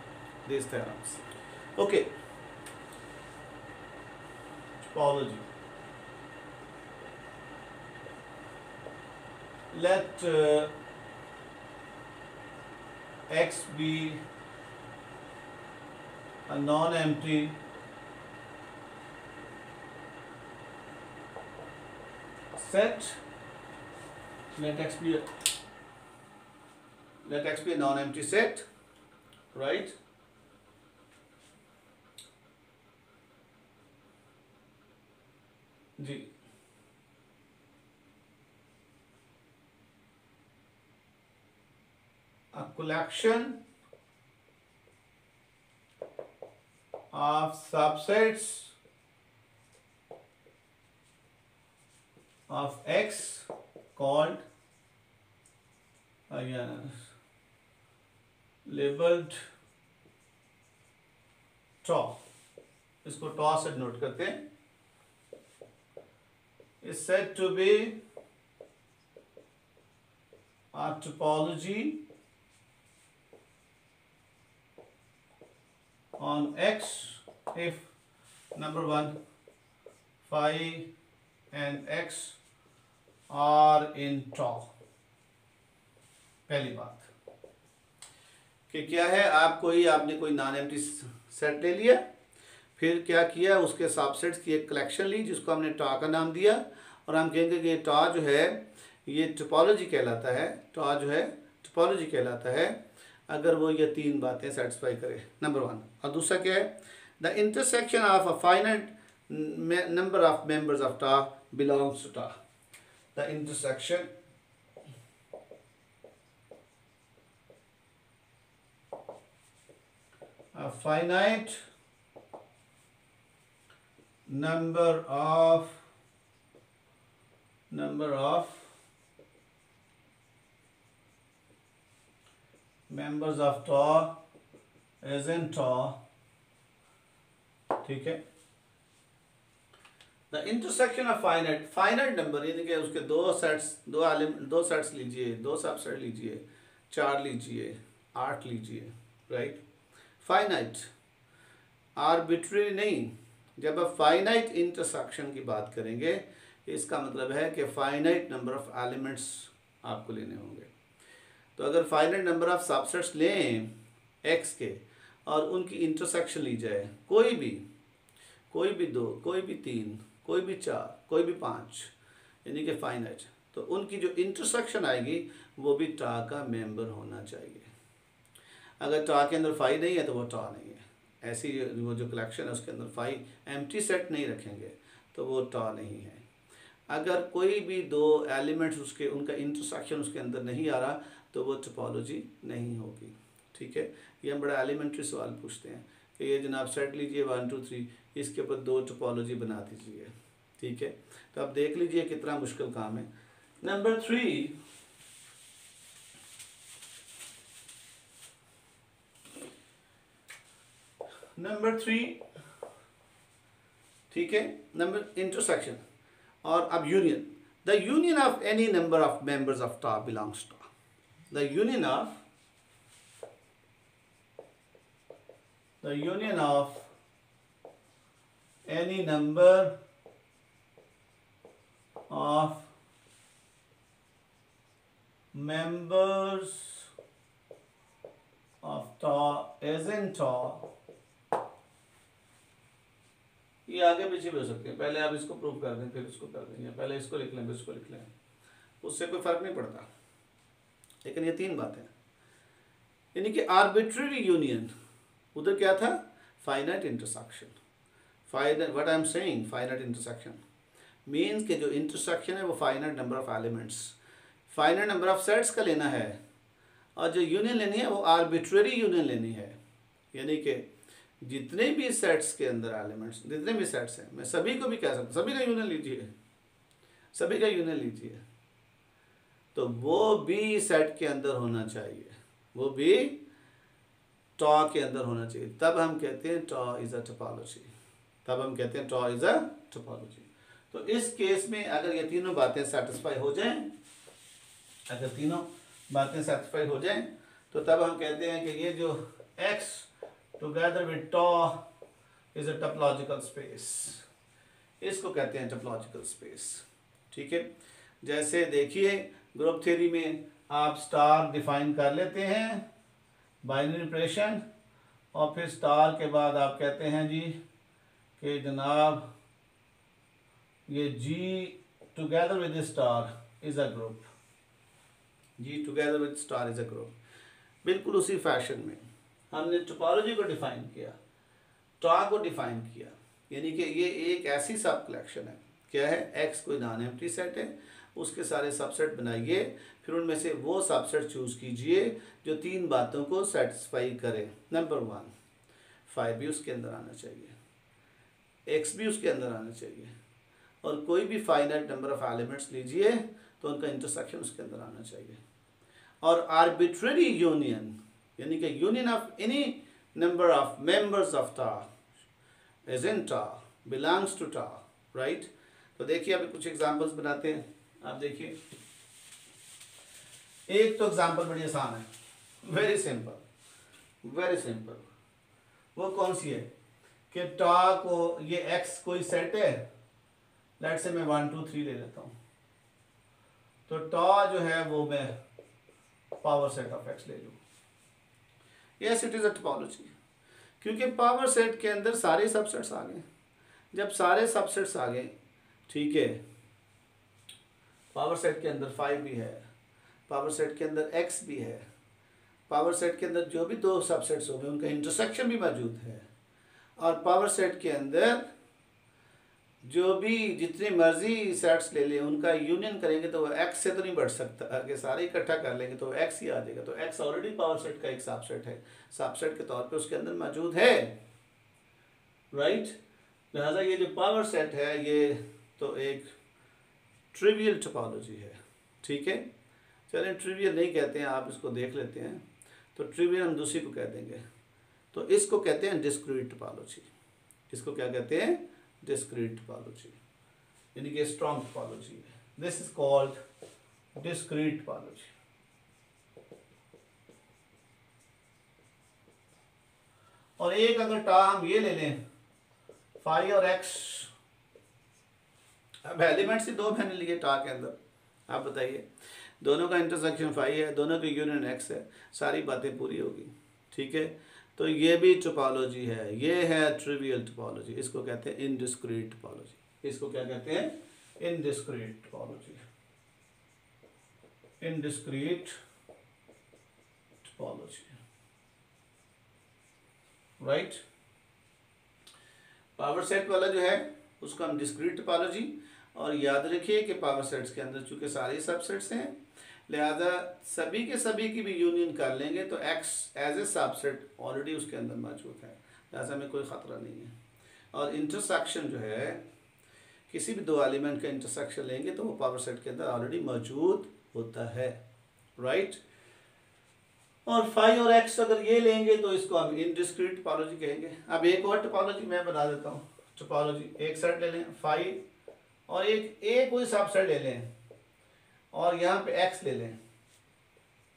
these theorems. Okay. topology. Let X be a non-empty set. Let X be a non-empty set, right? जी, a collection of subsets of X called labeled tau. इसको tau से note करते हैं. Is said to be a topology on X if number 1 phi and X are in tau. पहली बात कि क्या है, आपने कोई नॉन एम्प्टी सेट ले लिया, फिर क्या किया, उसके सबसेट्स की एक कलेक्शन ली जिसको हमने टॉ का नाम दिया, और हम कहेंगे कि टॉ जो है ये टोपोलॉजी कहलाता है. टॉ जो है टोपोलॉजी कहलाता है अगर वो ये तीन बातें सेटिस्फाई करे, नंबर 1. और दूसरा क्या है, the intersection of a finite number of members of tau belongs to tau. The intersection a finite number of members of tau is in tau. ठीक है. The intersection of finite number यानी कि उसके दो सेट्स लीजिए, दो subset लीजिए, 4 लीजिए, 8 लीजिए, राइट. फाइनाइट, आर्बिट्रेरी नहीं. जब आप फाइनाइट इंटरसेक्शन की बात करेंगे इसका मतलब है कि फाइनाइट नंबर ऑफ एलिमेंट्स आपको लेने होंगे. तो अगर फाइनाइट नंबर ऑफ सबसेट्स लें एक्स के और उनकी इंटरसेक्शन ली जाए, कोई भी 2, कोई भी 3, कोई भी 4, कोई भी 5, यानी कि फाइनाइट, तो उनकी जो इंटरसेक्शन आएगी वो भी टॉ का मेंबर होना चाहिए. अगर टॉ के अंदर फाई नहीं है तो वो टॉ नहीं है. ऐसी वो जो कलेक्शन है उसके अंदर फाई एम्प्टी सेट नहीं रखेंगे तो वो टॉ नहीं है. अगर कोई भी दो एलिमेंट्स उसके उनका इंटरसेक्शन उसके अंदर नहीं आ रहा तो वो टोपोलॉजी नहीं होगी. ठीक है. ये हम बड़ा एलिमेंट्री सवाल पूछते हैं कि ये जनाब सेट लीजिए 1 2 3, इसके ऊपर 2 टोपोलॉजी बना दीजिए. ठीक है. तो आप देख लीजिए कितना मुश्किल काम है. नंबर 3, ठीक है, नंबर इंटरसेक्शन और अब union. The union of any number of members of tau belongs tau. The union of any number of members of tau is in tau. ये आगे पीछे भी हो सकते हैं. पहले आप इसको प्रूव कर दें फिर इसको कर दें, या पहले इसको लिख लें फिर इसको लिख लें, उससे कोई फर्क नहीं पड़ता. लेकिन ये 3 बातें, यानी कि आर्बिट्रेरी यूनियन, उधर क्या था, finite intersection. What I am saying, finite intersection means कि जो इंटरसेक्शन है वो finite number of elements, finite number of sets का लेना है, और जो यूनियन लेनी है वो आर्बिट्रेरी यूनियन लेनी है. यानी कि जितने भी सेट्स के अंदर एलिमेंट्स, जितने भी सेट्स हैं, मैं सभी को भी कह सकता हूँ सभी का यूनियन लीजिए, तो वो भी सेट के अंदर होना चाहिए, वो भी टॉ के अंदर होना चाहिए. तब हम कहते हैं टॉ इज अ टोपोलॉजी. तो इस केस में अगर ये तीनों बातें सेटिस्फाई हो जाएं, तो तब हम कहते हैं कि ये जो X together with tau is a topological space. इसको कहते हैं टोपोलॉजिकल स्पेस। ठीक है, जैसे देखिए ग्रुप थ्योरी में आप स्टार डिफाइन कर लेते हैं बाइनरी ऑपरेशन, और फिर स्टार के बाद आप कहते हैं जी कि जनाब ये G together with star is a group, G together with star is a group. बिल्कुल उसी फैशन में हमने टोपोलॉजी को डिफाइन किया, टा को डिफाइन किया, यानी कि ये एक ऐसी सब कलेक्शन है, क्या है, एक्स कोई नॉन एम्प्टी सेट है, उसके सारे सबसेट बनाइए, फिर उनमें से वो सबसेट चूज कीजिए जो 3 बातों को सेटिस्फाई करे। नंबर 1, 5 भी उसके अंदर आना चाहिए, एक्स भी उसके अंदर आना चाहिए, और कोई भी फाइनाइट नंबर ऑफ एलिमेंट्स लीजिए तो उनका इंटरसेक्शन उसके अंदर आना चाहिए। और आर्बिट्ररी यूनियन, यानी कि union of any number of members of टा इज इन टा, बिलोंग्स टू टा, राइट। तो देखिए अभी कुछ एग्जांपल्स बनाते हैं। आप देखिए, एक तो एग्जांपल बड़ी आसान है, वेरी सिंपल, वेरी सिंपल। वो कौन सी है कि टा को, ये एक्स कोई सेट है, लेट से मैं 1 2 3 ले लेता हूं, तो टा जो है वो मैं पावर सेट ऑफ एक्स ले लूँ। Yes, it is a topology, क्योंकि पावर सेट के अंदर सारे सबसेट्स आ गए। जब सारे सबसेट्स आ गए, ठीक है, पावर सेट के अंदर 5 भी है, पावर सेट के अंदर x भी है, पावर सेट के अंदर जो भी 2 सबसेट्स हो गए उनका इंटरसेक्शन भी मौजूद है, और पावर सेट के अंदर जो भी जितने मर्जी सेट्स ले लें उनका यूनियन करेंगे तो वो x से तो नहीं बढ़ सकता, अगर सारे इकट्ठा कर लेंगे तो x ही आ जाएगा। तो x ऑलरेडी पावर सेट का एक सबसेट है, सबसेट के तौर पे उसके अंदर मौजूद है, राइट। लिहाजा ये जो पावर सेट है ये तो एक ट्रिवियल टोपोलॉजी है, ठीक है। चलें, ट्रिवियल नहीं कहते हैं, आप इसको देख लेते हैं, तो ट्रिवियल हम दूसरी को कह देंगे, तो इसको कहते हैं डिस्क्रीट टोपोलॉजी। इसको क्या कहते हैं, डिस्क्रीट टोपोलॉजी, यानी कि स्ट्रॉन्ग टोपोलॉजी है। This is called discrete topology. और एक अगर टा हम ये ले लें, फाई और एक्स, अब एलिमेंट्स ही 2 मैंने लिए टा के अंदर, आप बताइए, दोनों का इंटरसेक्शन 5 है, दोनों की यूनियन एक्स है, सारी बातें पूरी होगी, ठीक है। तो ये भी टोपोलॉजी है, ये है ट्रिवियल टोपोलॉजी, इसको कहते हैं इनडिस्क्रीट टोपोलॉजी। इसको क्या कहते हैं, indiscrete topology, indiscrete topology, right. Power set वाला जो है उसको हम डिस्क्रीट टोपोलॉजी, और याद रखिए कि पावर सेट्स के अंदर चूंकि सारे सबसेट्स हैं, लिहाजा सभी के सभी की भी यूनियन कर लेंगे तो x as a subset already उसके अंदर मौजूद है, लिहाजा में कोई ख़तरा नहीं है। और इंटरसेक्शन जो है, किसी भी 2 एलिमेंट का इंटरसेक्शन लेंगे तो वो पावर सेट के अंदर ऑलरेडी मौजूद होता है, राइट। और फाई और एक्स अगर ये लेंगे तो इसको हम इनडिस्क्रीट टोपोलॉजी कहेंगे। अब एक और टोपोलॉजी मैं बता देता हूँ, टोपोलॉजी, एक सेट ले लें फाई, और एक कोई सबसेट ले लें, और यहाँ पे x ले लें।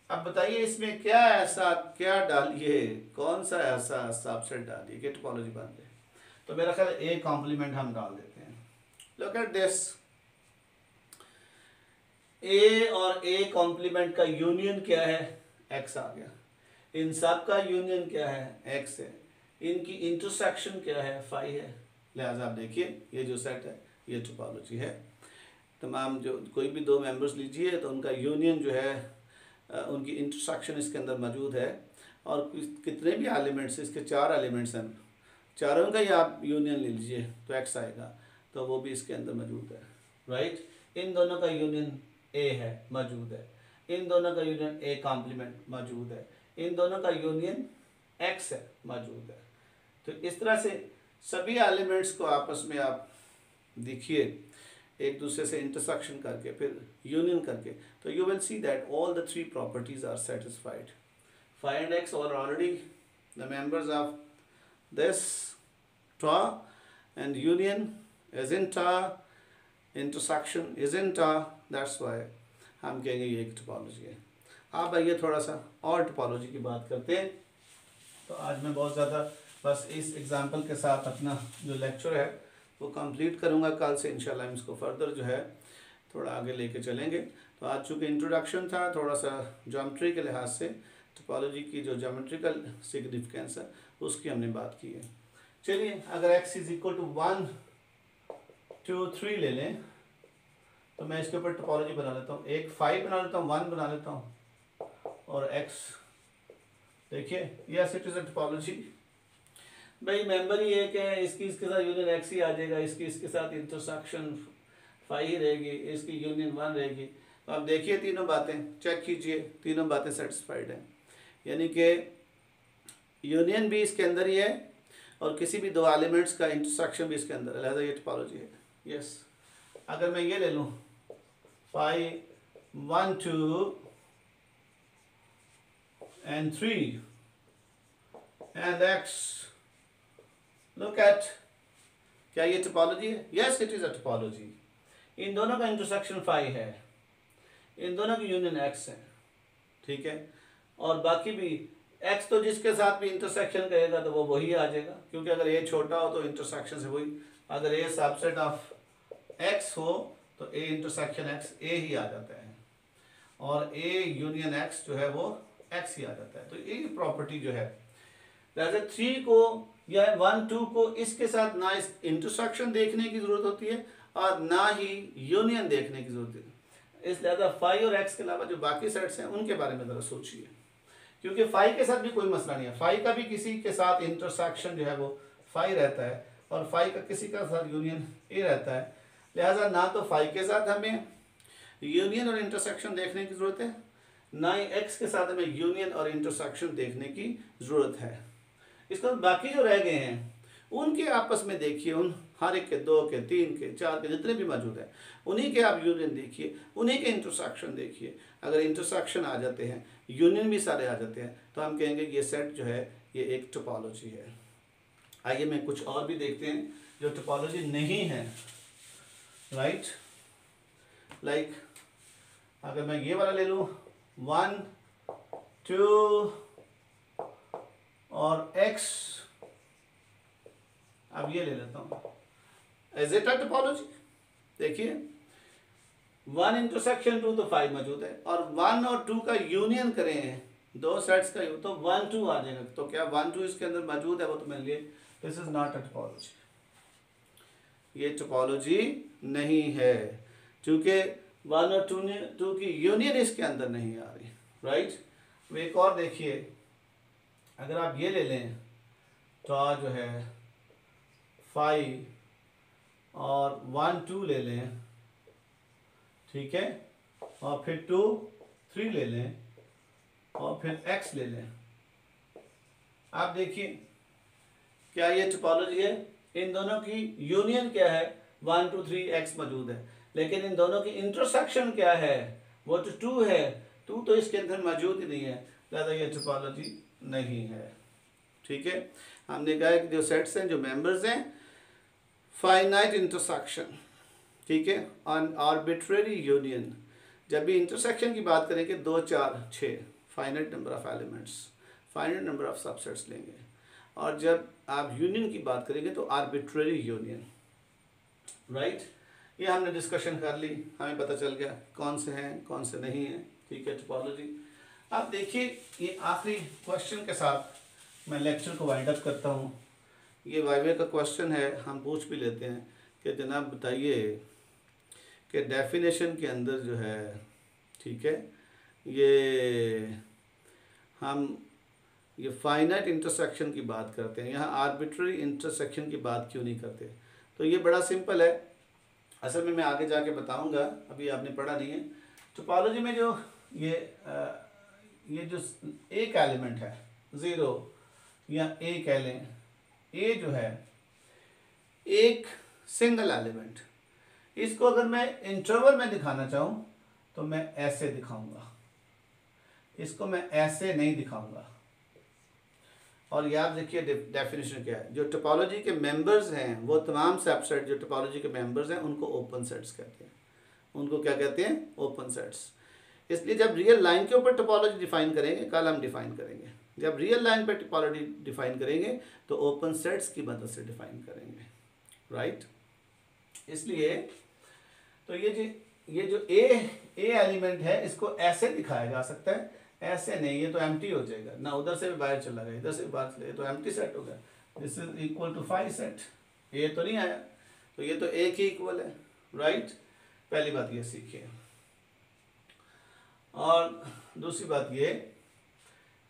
अब बताइए इसमें क्या ऐसा, क्या डालिए, कौन सा ऐसा सबसेट डालिए कि टोपोलॉजी बन जाए। तो मेरा ख्याल ए कॉम्प्लीमेंट हम डाल देते हैं। लुक एट दिस, ए और ए कॉम्प्लीमेंट का यूनियन क्या है, x आ गया। इन सब का यूनियन क्या है, x है। इनकी इंटरसेक्शन क्या है, 5 है। लिहाजा आप देखिए ये जो सेट है ये टोपोलॉजी है। तमाम जो कोई भी 2 मेंबर्स लीजिए तो उनका यूनियन जो है, उनकी इंटरसेक्शन इसके अंदर मौजूद है, और कितने भी एलिमेंट्स, इसके 4 एलिमेंट्स हैं, चारों का ही आप यूनियन ले लीजिए तो x आएगा, तो वो भी इसके अंदर मौजूद है, राइट। इन दोनों का यूनियन a है, मौजूद है। इन दोनों का यूनियन a कॉम्प्लीमेंट मौजूद है। इन दोनों का यूनियन x है, मौजूद है। तो इस तरह से सभी एलिमेंट्स को आपस में आप देखिए, एक दूसरे से इंटरसेक्शन करके फिर यूनियन करके, तो you will see that all the 3 properties are satisfied. Phi and X are already the members of this tau, and union is in tau, intersection is in टा, दैट्स व्हाई हम कहेंगे ये एक topology है। आप आइए थोड़ा सा और टोपोलॉजी की बात करते हैं। तो आज मैं बहुत ज़्यादा बस इस एग्जाम्पल के साथ अपना जो लेक्चर है वो कंप्लीट करूँगा कल से इंशाल्लाह। हम इसको फर्दर जो है थोड़ा आगे लेके चलेंगे। तो आज चूँकि इंट्रोडक्शन था, थोड़ा सा ज्योमेट्री के लिहाज से टोपोलॉजी की जो ज्योमेट्रिकल सिग्निफिकेंस है उसकी हमने बात की है। चलिए, अगर x इज इक्वल टू 1 2 3 ले लें तो मैं इसके ऊपर टोपोलॉजी बना लेता हूँ। एक 5 बना लेता हूँ, 1 बना लेता हूँ और x, देखिए yes it is a topology. भाई मेंबर ही एक है, इसकी इसके साथ यूनियन x ही आ जाएगा, इसकी इसके साथ इंटरसेक्शन 5 ही रहेगी, इसकी यूनियन 1 रहेगी। तो आप देखिए तीनों बातें चेक कीजिए, तीनों बातें सेटिस्फाइड हैं, यानी कि यूनियन भी इसके अंदर ही है और किसी भी दो एलिमेंट्स का इंटरसेक्शन भी इसके अंदर है, लिहाजा ये टोपोलॉजी है। यस, अगर मैं ये ले लूँ 5 1 2 and 3 and x, look at, क्या ये टोपोलॉजी है? Yes it is a topology. इन दोनों का इंटरसेक्शन 5 है, इन दोनों की यूनियन x है, ठीक है। और बाकी भी x तो जिसके साथ भी इंटरसेक्शन करेगा तो वो वही आ जाएगा, क्योंकि अगर a छोटा हो तो इंटरसेक्शन से वही, अगर a सबसेट ऑफ x हो तो a इंटरसेक्शन x a ही आ जाता है और a यूनियन x जो है वो x ही आ जाता है। तो ये प्रॉपर्टी जो है, जैसे 3 को या 1 2 को इसके साथ ना इस इंटरसेक्शन देखने की जरूरत होती है और ना ही यूनियन देखने की जरूरत है। इस लिहाजा 5 और x के अलावा जो बाकी सेट्स हैं उनके बारे में जरा सोचिए, क्योंकि 5 के साथ भी कोई मसला नहीं है। 5 का भी किसी के साथ इंटरसेक्शन जो है वो 5 रहता है और 5 का किसी का साथ यूनियन a रहता है। लिहाजा ना तो 5 के साथ हमें यूनियन और इंटरसेक्शन देखने की जरूरत है, ना ही x के साथ हमें यूनियन और इंटरसेक्शन देखने की जरूरत है। इसके बाद बाकी जो रह गए हैं उनके आपस में देखिए, उन हर एक के 2 के 3 के 4 के जितने भी मौजूद हैं उन्हीं के आप यूनियन देखिए, उन्हीं के इंटरसेक्शन देखिए। अगर इंटरसेक्शन आ जाते हैं, यूनियन भी सारे आ जाते हैं, तो हम कहेंगे ये सेट जो है ये एक टोपोलॉजी है। आइए मैं कुछ और भी देखते हैं जो टोपोलॉजी नहीं है, राइट। लाइक अगर मैं ये वाला ले लूँ 1 2 और x, अब ये ले लेता हूँ एज ए टोपोलॉजी। देखिए 1 इंटरसेक्शन 2 तो 5 मौजूद है और 1 और 2 का यूनियन करें, दो सेट्स का तो 1 2 आ जाएगा। तो क्या 1 2 इसके अंदर मौजूद है? वो तो मेरे लिए this is not a topology, ये टोपोलॉजी नहीं है, क्योंकि 1 और 2 की यूनियन इसके अंदर नहीं आ रही, राइट। अब एक और देखिए, अगर आप ये ले लें तो जो है 5 और 1 2 ले लें, ठीक है, और फिर 2 3 ले लें और फिर x ले लें। आप देखिए क्या ये टोपोलॉजी है? इन दोनों की यूनियन क्या है? 1 2 3 x मौजूद है, लेकिन इन दोनों की इंटरसेक्शन क्या है? वो तो 2 है, 2 तो इसके अंदर मौजूद ही नहीं है, लिहाजा ये टोपोलॉजी नहीं है, ठीक है। हमने कहा कि जो सेट्स हैं, जो मेंबर्स हैं, फाइनाइट इंटरसेक्शन, ठीक है, ऑन आर्बिट्रेरी यूनियन। जब भी इंटरसेक्शन की बात करेंगे 2 4 6 finite number of elements, finite number of subsets लेंगे, और जब आप यूनियन की बात करेंगे तो आर्बिट्रेरी यूनियन, राइट। ये हमने डिस्कशन कर ली, हमें पता चल गया कौन से हैं कौन से नहीं हैं, ठीक है, टोपोलॉजी। आप देखिए ये आखिरी क्वेश्चन के साथ मैं लेक्चर को वाइंड अप करता हूँ। ये वाइवे का क्वेश्चन है, हम पूछ भी लेते हैं कि जनाब बताइए कि डेफिनेशन के अंदर जो है, ठीक है, ये हम ये फाइनाइट इंटरसेक्शन की बात करते हैं, यहाँ आर्बिट्ररी इंटरसेक्शन की बात क्यों नहीं करते? तो ये बड़ा सिंपल है, असल में मैं आगे जाके बताऊंगा, अभी आपने पढ़ा नहीं है। टोपोलॉजी में जो ये जो एक एलिमेंट है 0 या a कह लें, a जो है एक सिंगल एलिमेंट, इसको अगर मैं इंटरवल में दिखाना चाहूँ तो मैं ऐसे दिखाऊंगा, इसको मैं ऐसे नहीं दिखाऊंगा। और याद रखिए डेफिनेशन क्या है, जो टोपोलॉजी के मेंबर्स हैं वो तमाम सबसेट जो टोपोलॉजी के मेंबर्स हैं उनको ओपन सेट्स कहते हैं, उनको क्या कहते हैं? Open sets. इसलिए जब रियल लाइन के ऊपर टोपोलॉजी डिफाइन करेंगे, कल हम डिफाइन करेंगे, जब रियल लाइन पर टोपोलॉजी डिफाइन करेंगे तो ओपन सेट्स की मदद से डिफाइन करेंगे, राइट। इसलिए तो ये जो ए एलिमेंट है इसको ऐसे दिखाया जा सकता है, ऐसे नहीं, ये तो एम्प्टी हो जाएगा ना, उधर से भी बाहर चला गया, इधर से भी बाहर चला, तो एम्प्टी सेट हो गया। This is equal to 5 set, A तो नहीं आया, तो ये तो ए के इक्वल है, राइट। पहली बात ये सीखिए। और दूसरी बात ये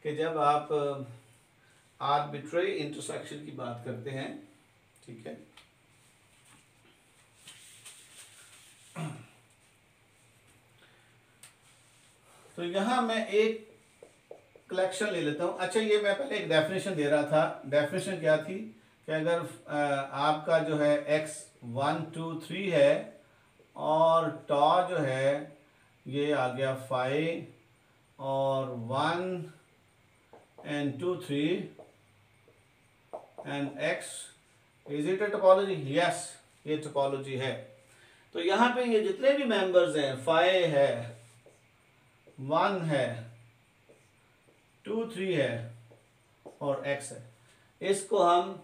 कि जब आप आर्बिट्रेरी इंटरसेक्शन की बात करते हैं, ठीक है, तो यहां मैं एक कलेक्शन ले लेता हूं। अच्छा, ये मैं पहले एक डेफिनेशन दे रहा था। डेफिनेशन क्या थी कि अगर आपका जो है x 1 2 3 है और टॉ जो है ये आ गया 5 और 1 and 2 3 and x, is it a topology? Yes, ये टोपोलॉजी है। तो यहाँ पे ये जितने भी मेंबर्स हैं, 5 है, 1 है, 2 3 है और x है, इसको हम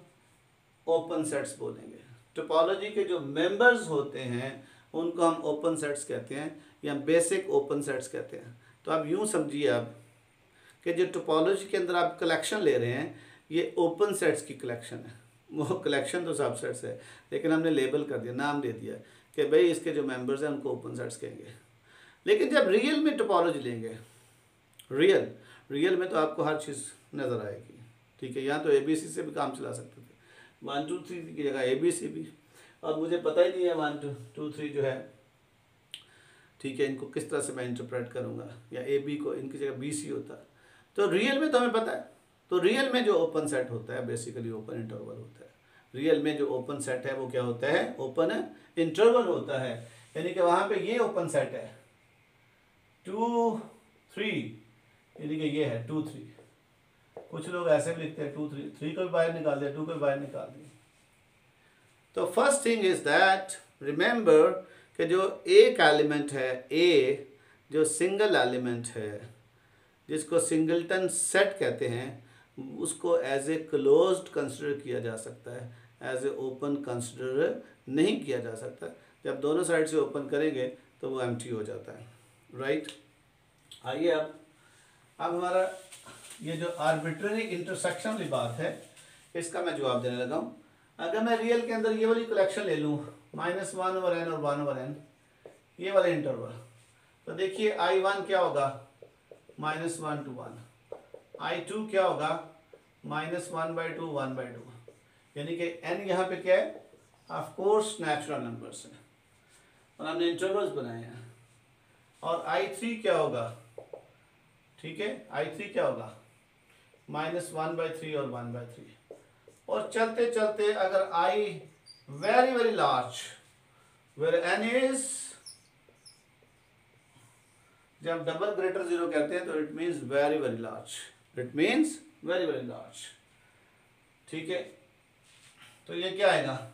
ओपन सेट्स बोलेंगे। टोपोलॉजी के जो मेंबर्स होते हैं उनको हम ओपन सेट्स कहते हैं या बेसिक ओपन सेट्स कहते हैं। तो आप यूं समझिए आप कि जो टोपोलॉजी के अंदर आप कलेक्शन ले रहे हैं ये ओपन सेट्स की कलेक्शन है। वो कलेक्शन तो सब सेट्स है, लेकिन हमने लेबल कर दिया, नाम दे दिया कि भाई इसके जो मेंबर्स हैं उनको ओपन सेट्स कहेंगे। लेकिन जब रियल में टोपोलॉजी लेंगे, रियल में तो आपको हर चीज़ नज़र आएगी, ठीक है। यहाँ तो ABC से भी काम चला सकते थे, 1 2 3 की जगह ABC भी, और मुझे पता ही नहीं है 1 2 3 जो है, ठीक है, इनको किस तरह से मैं इंटरप्रेट करूँगा, या AB को इनकी जगह BC होता। तो रियल में तो हमें पता है। तो रियल में जो ओपन सेट होता है बेसिकली ओपन इंटरवल होता है। रियल में जो ओपन सेट है वो क्या होता है? ओपन इंटरवल होता है। यानी कि वहाँ पे ये ओपन सेट है 2 3, यानी कि ये है 2 3। कुछ लोग ऐसे भी लिखते हैं 2 3, 3 को भी बाहर निकाल दिया, 2 को भी बाहर निकाल दिया। तो first thing is that remember कि जो एक एलिमेंट है, ए जो सिंगल एलिमेंट है जिसको सिंगलटन सेट कहते हैं, उसको एज ए क्लोज्ड कंसिडर किया जा सकता है, एज ए ओपन कंसिडर नहीं किया जा सकता। जब दोनों साइड से ओपन करेंगे तो वो एम्प्टी हो जाता है, राइट। आइए अब हमारा ये जो आर्बिट्रेरी इंटरसेक्शन वाली बात है इसका मैं जवाब देने लगा हूँ। अगर मैं रियल के अंदर ये वाली कलेक्शन ले लूँ -1/n और 1/n, ये वाले इंटरवल, तो देखिए I1 क्या होगा -1 to 1, I2 क्या होगा -1/2 1/2, यानी कि n यहाँ पे क्या है? ऑफ कोर्स नेचुरल नंबर्स हैं और हमने इंटरवल्स बनाए हैं। और I3 क्या होगा? ठीक है, I3 क्या होगा -1/3 और 1/3। और चलते चलते अगर I very large, where n is, जब डबल ग्रेटर 0 कहते हैं तो it means very large, it means very large, ठीक है। तो ये क्या आएगा?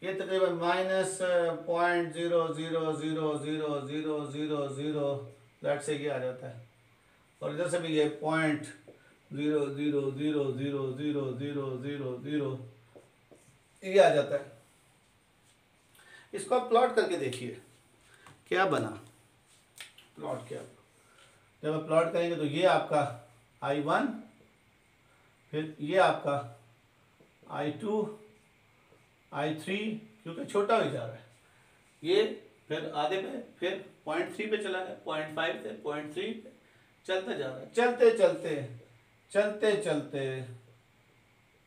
ये तकरीबन -0.0000000, दैट से ये आ जाता है। और इधर से भी ये 0.0000000, ये आ जाता है। इसको आप प्लॉट करके देखिए क्या बना। प्लॉट क्या, जब आप प्लॉट करेंगे तो ये आपका I1, फिर ये आपका I2, I3, क्योंकि छोटा हो जा रहा है ये, फिर आधे पे, फिर 0.3 पे चला गया, 0.5 से 0.3 पे चलते जा रहा है।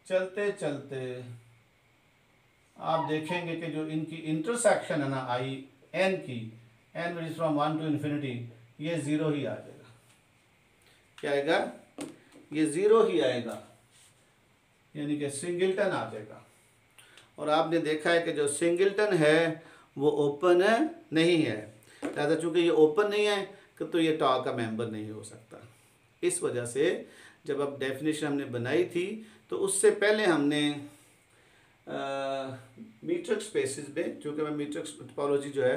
चलते चलते आप देखेंगे कि जो इनकी इंटरसेक्शन है ना n की, n is from 1 to infinity, ये 0 ही आ जाएगा। क्या आएगा? ये 0 ही आएगा, यानी कि सिंगलटन आ जाएगा। और आपने देखा है कि जो सिंगलटन है वो ओपन नहीं है, लिहाजा चूंकि ये ओपन नहीं है तो ये टॉ का मेंबर नहीं हो सकता। इस वजह से जब अब डेफिनेशन हमने बनाई थी तो उससे पहले हमने मीट्रिक स्पेसिस में, चूँकि मैं मीट्रिक टोपोलॉजी जो है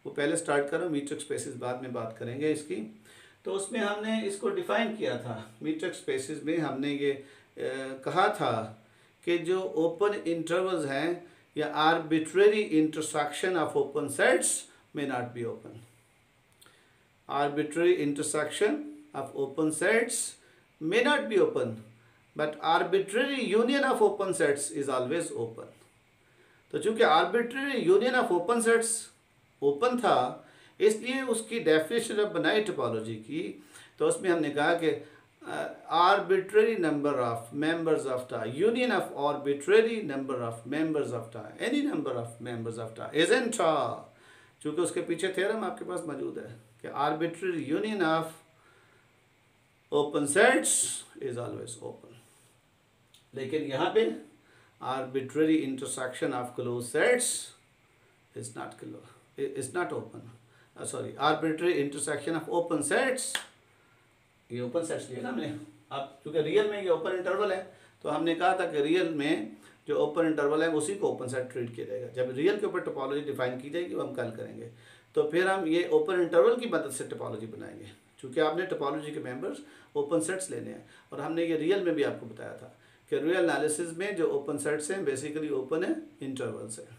वो पहले स्टार्ट कर रहा हूँ, मीट्रिक स्पेसिस बाद में बात करेंगे इसकी। तो उसमें हमने इसको डिफ़ाइन किया था। मीट्रिक स्पेसिस में हमने ये कहा था कि जो ओपन इंटरवल्स हैं या arbitrary intersection of open sets may not be open. Arbitrary intersection of open sets may not be open, but arbitrary union of open sets is always open। तो चूंकि arbitrary union of open sets open था, इसलिए उसकी definition जब बनाई topology की तो उसमें हमने कहा कि arbitrary number of members of TA, union of arbitrary number of members of TA, any number of members of TA isn't TA। चूंकि उसके पीछे थ्योरम आपके पास मौजूद है कि arbitrary union of open sets is always open. लेकिन यहाँ पे arbitrary intersection of close sets is not open. Sorry, arbitrary intersection of open sets, ये ओपन सेट्स लिया ना हमने। अब क्योंकि रियल में ये ओपन इंटरवल है तो हमने कहा था कि रियल में जो ओपन इंटरवल है उसी को ओपन सेट ट्रीट किया जाएगा। जब रियल के ऊपर टोपोलॉजी डिफाइन की जाएगी वो हम कल करेंगे, तो फिर हम ये ओपन इंटरवल की मदद से टोपोलॉजी बनाएंगे। क्योंकि आपने टोपोलॉजी के मेंबर्स ओपन सेट्स लेने हैं, और हमने ये रियल में भी आपको बताया था कि रियल एनालिसिस में जो ओपन सेट्स हैं बेसिकली ओपन है इंटरवल्स हैं।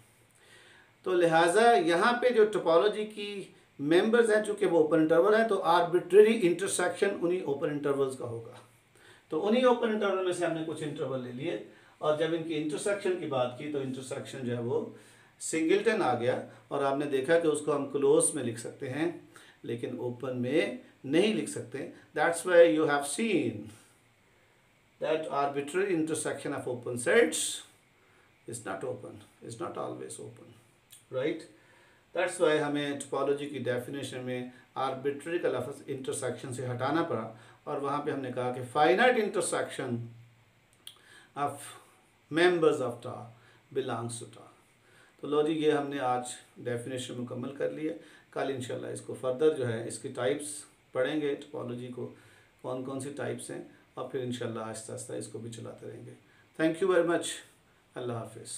तो लिहाजा यहाँ पे जो टोपोलॉजी की मेंबर्स हैं चूँकि वो ओपन इंटरवल है, तो आर्बिट्रेरी इंटरसेक्शन उन्हीं ओपन इंटरवल्स का होगा। तो उन्हीं ओपन इंटरवल में से हमने कुछ इंटरवल ले लिए, और जब इनकी इंटरसेक्शन की बात की तो इंटरसेक्शन जो है वो सिंगल्टन आ गया, और आपने देखा कि उसको हम क्लोज में लिख सकते हैं लेकिन ओपन में नहीं लिख सकते। That's why you have seen that arbitrary intersection of open sets is not open, is not always open, right. That's why हमें टोपोलॉजी की डेफिनेशन में आर्बिट्रेरी का लफ्ज़ इंटरसेक्शन से हटाना पड़ा, और वहाँ पे हमने कहा कि finite intersection of members of टा बिलोंग्स टू टा। तो लो जी, ये हमने आज डेफिनेशन मुकम्मल कर लिया। कल इंशाल्लाह इसको फर्दर जो है इसकी टाइप्स पढ़ेंगे, टोपोलॉजी को कौन कौन सी टाइप्स हैं, और फिर इंशाल्लाह आहिस्ता आहिस्ता इसको भी चलाते रहेंगे। Thank you very much. अल्लाह हाफिज़।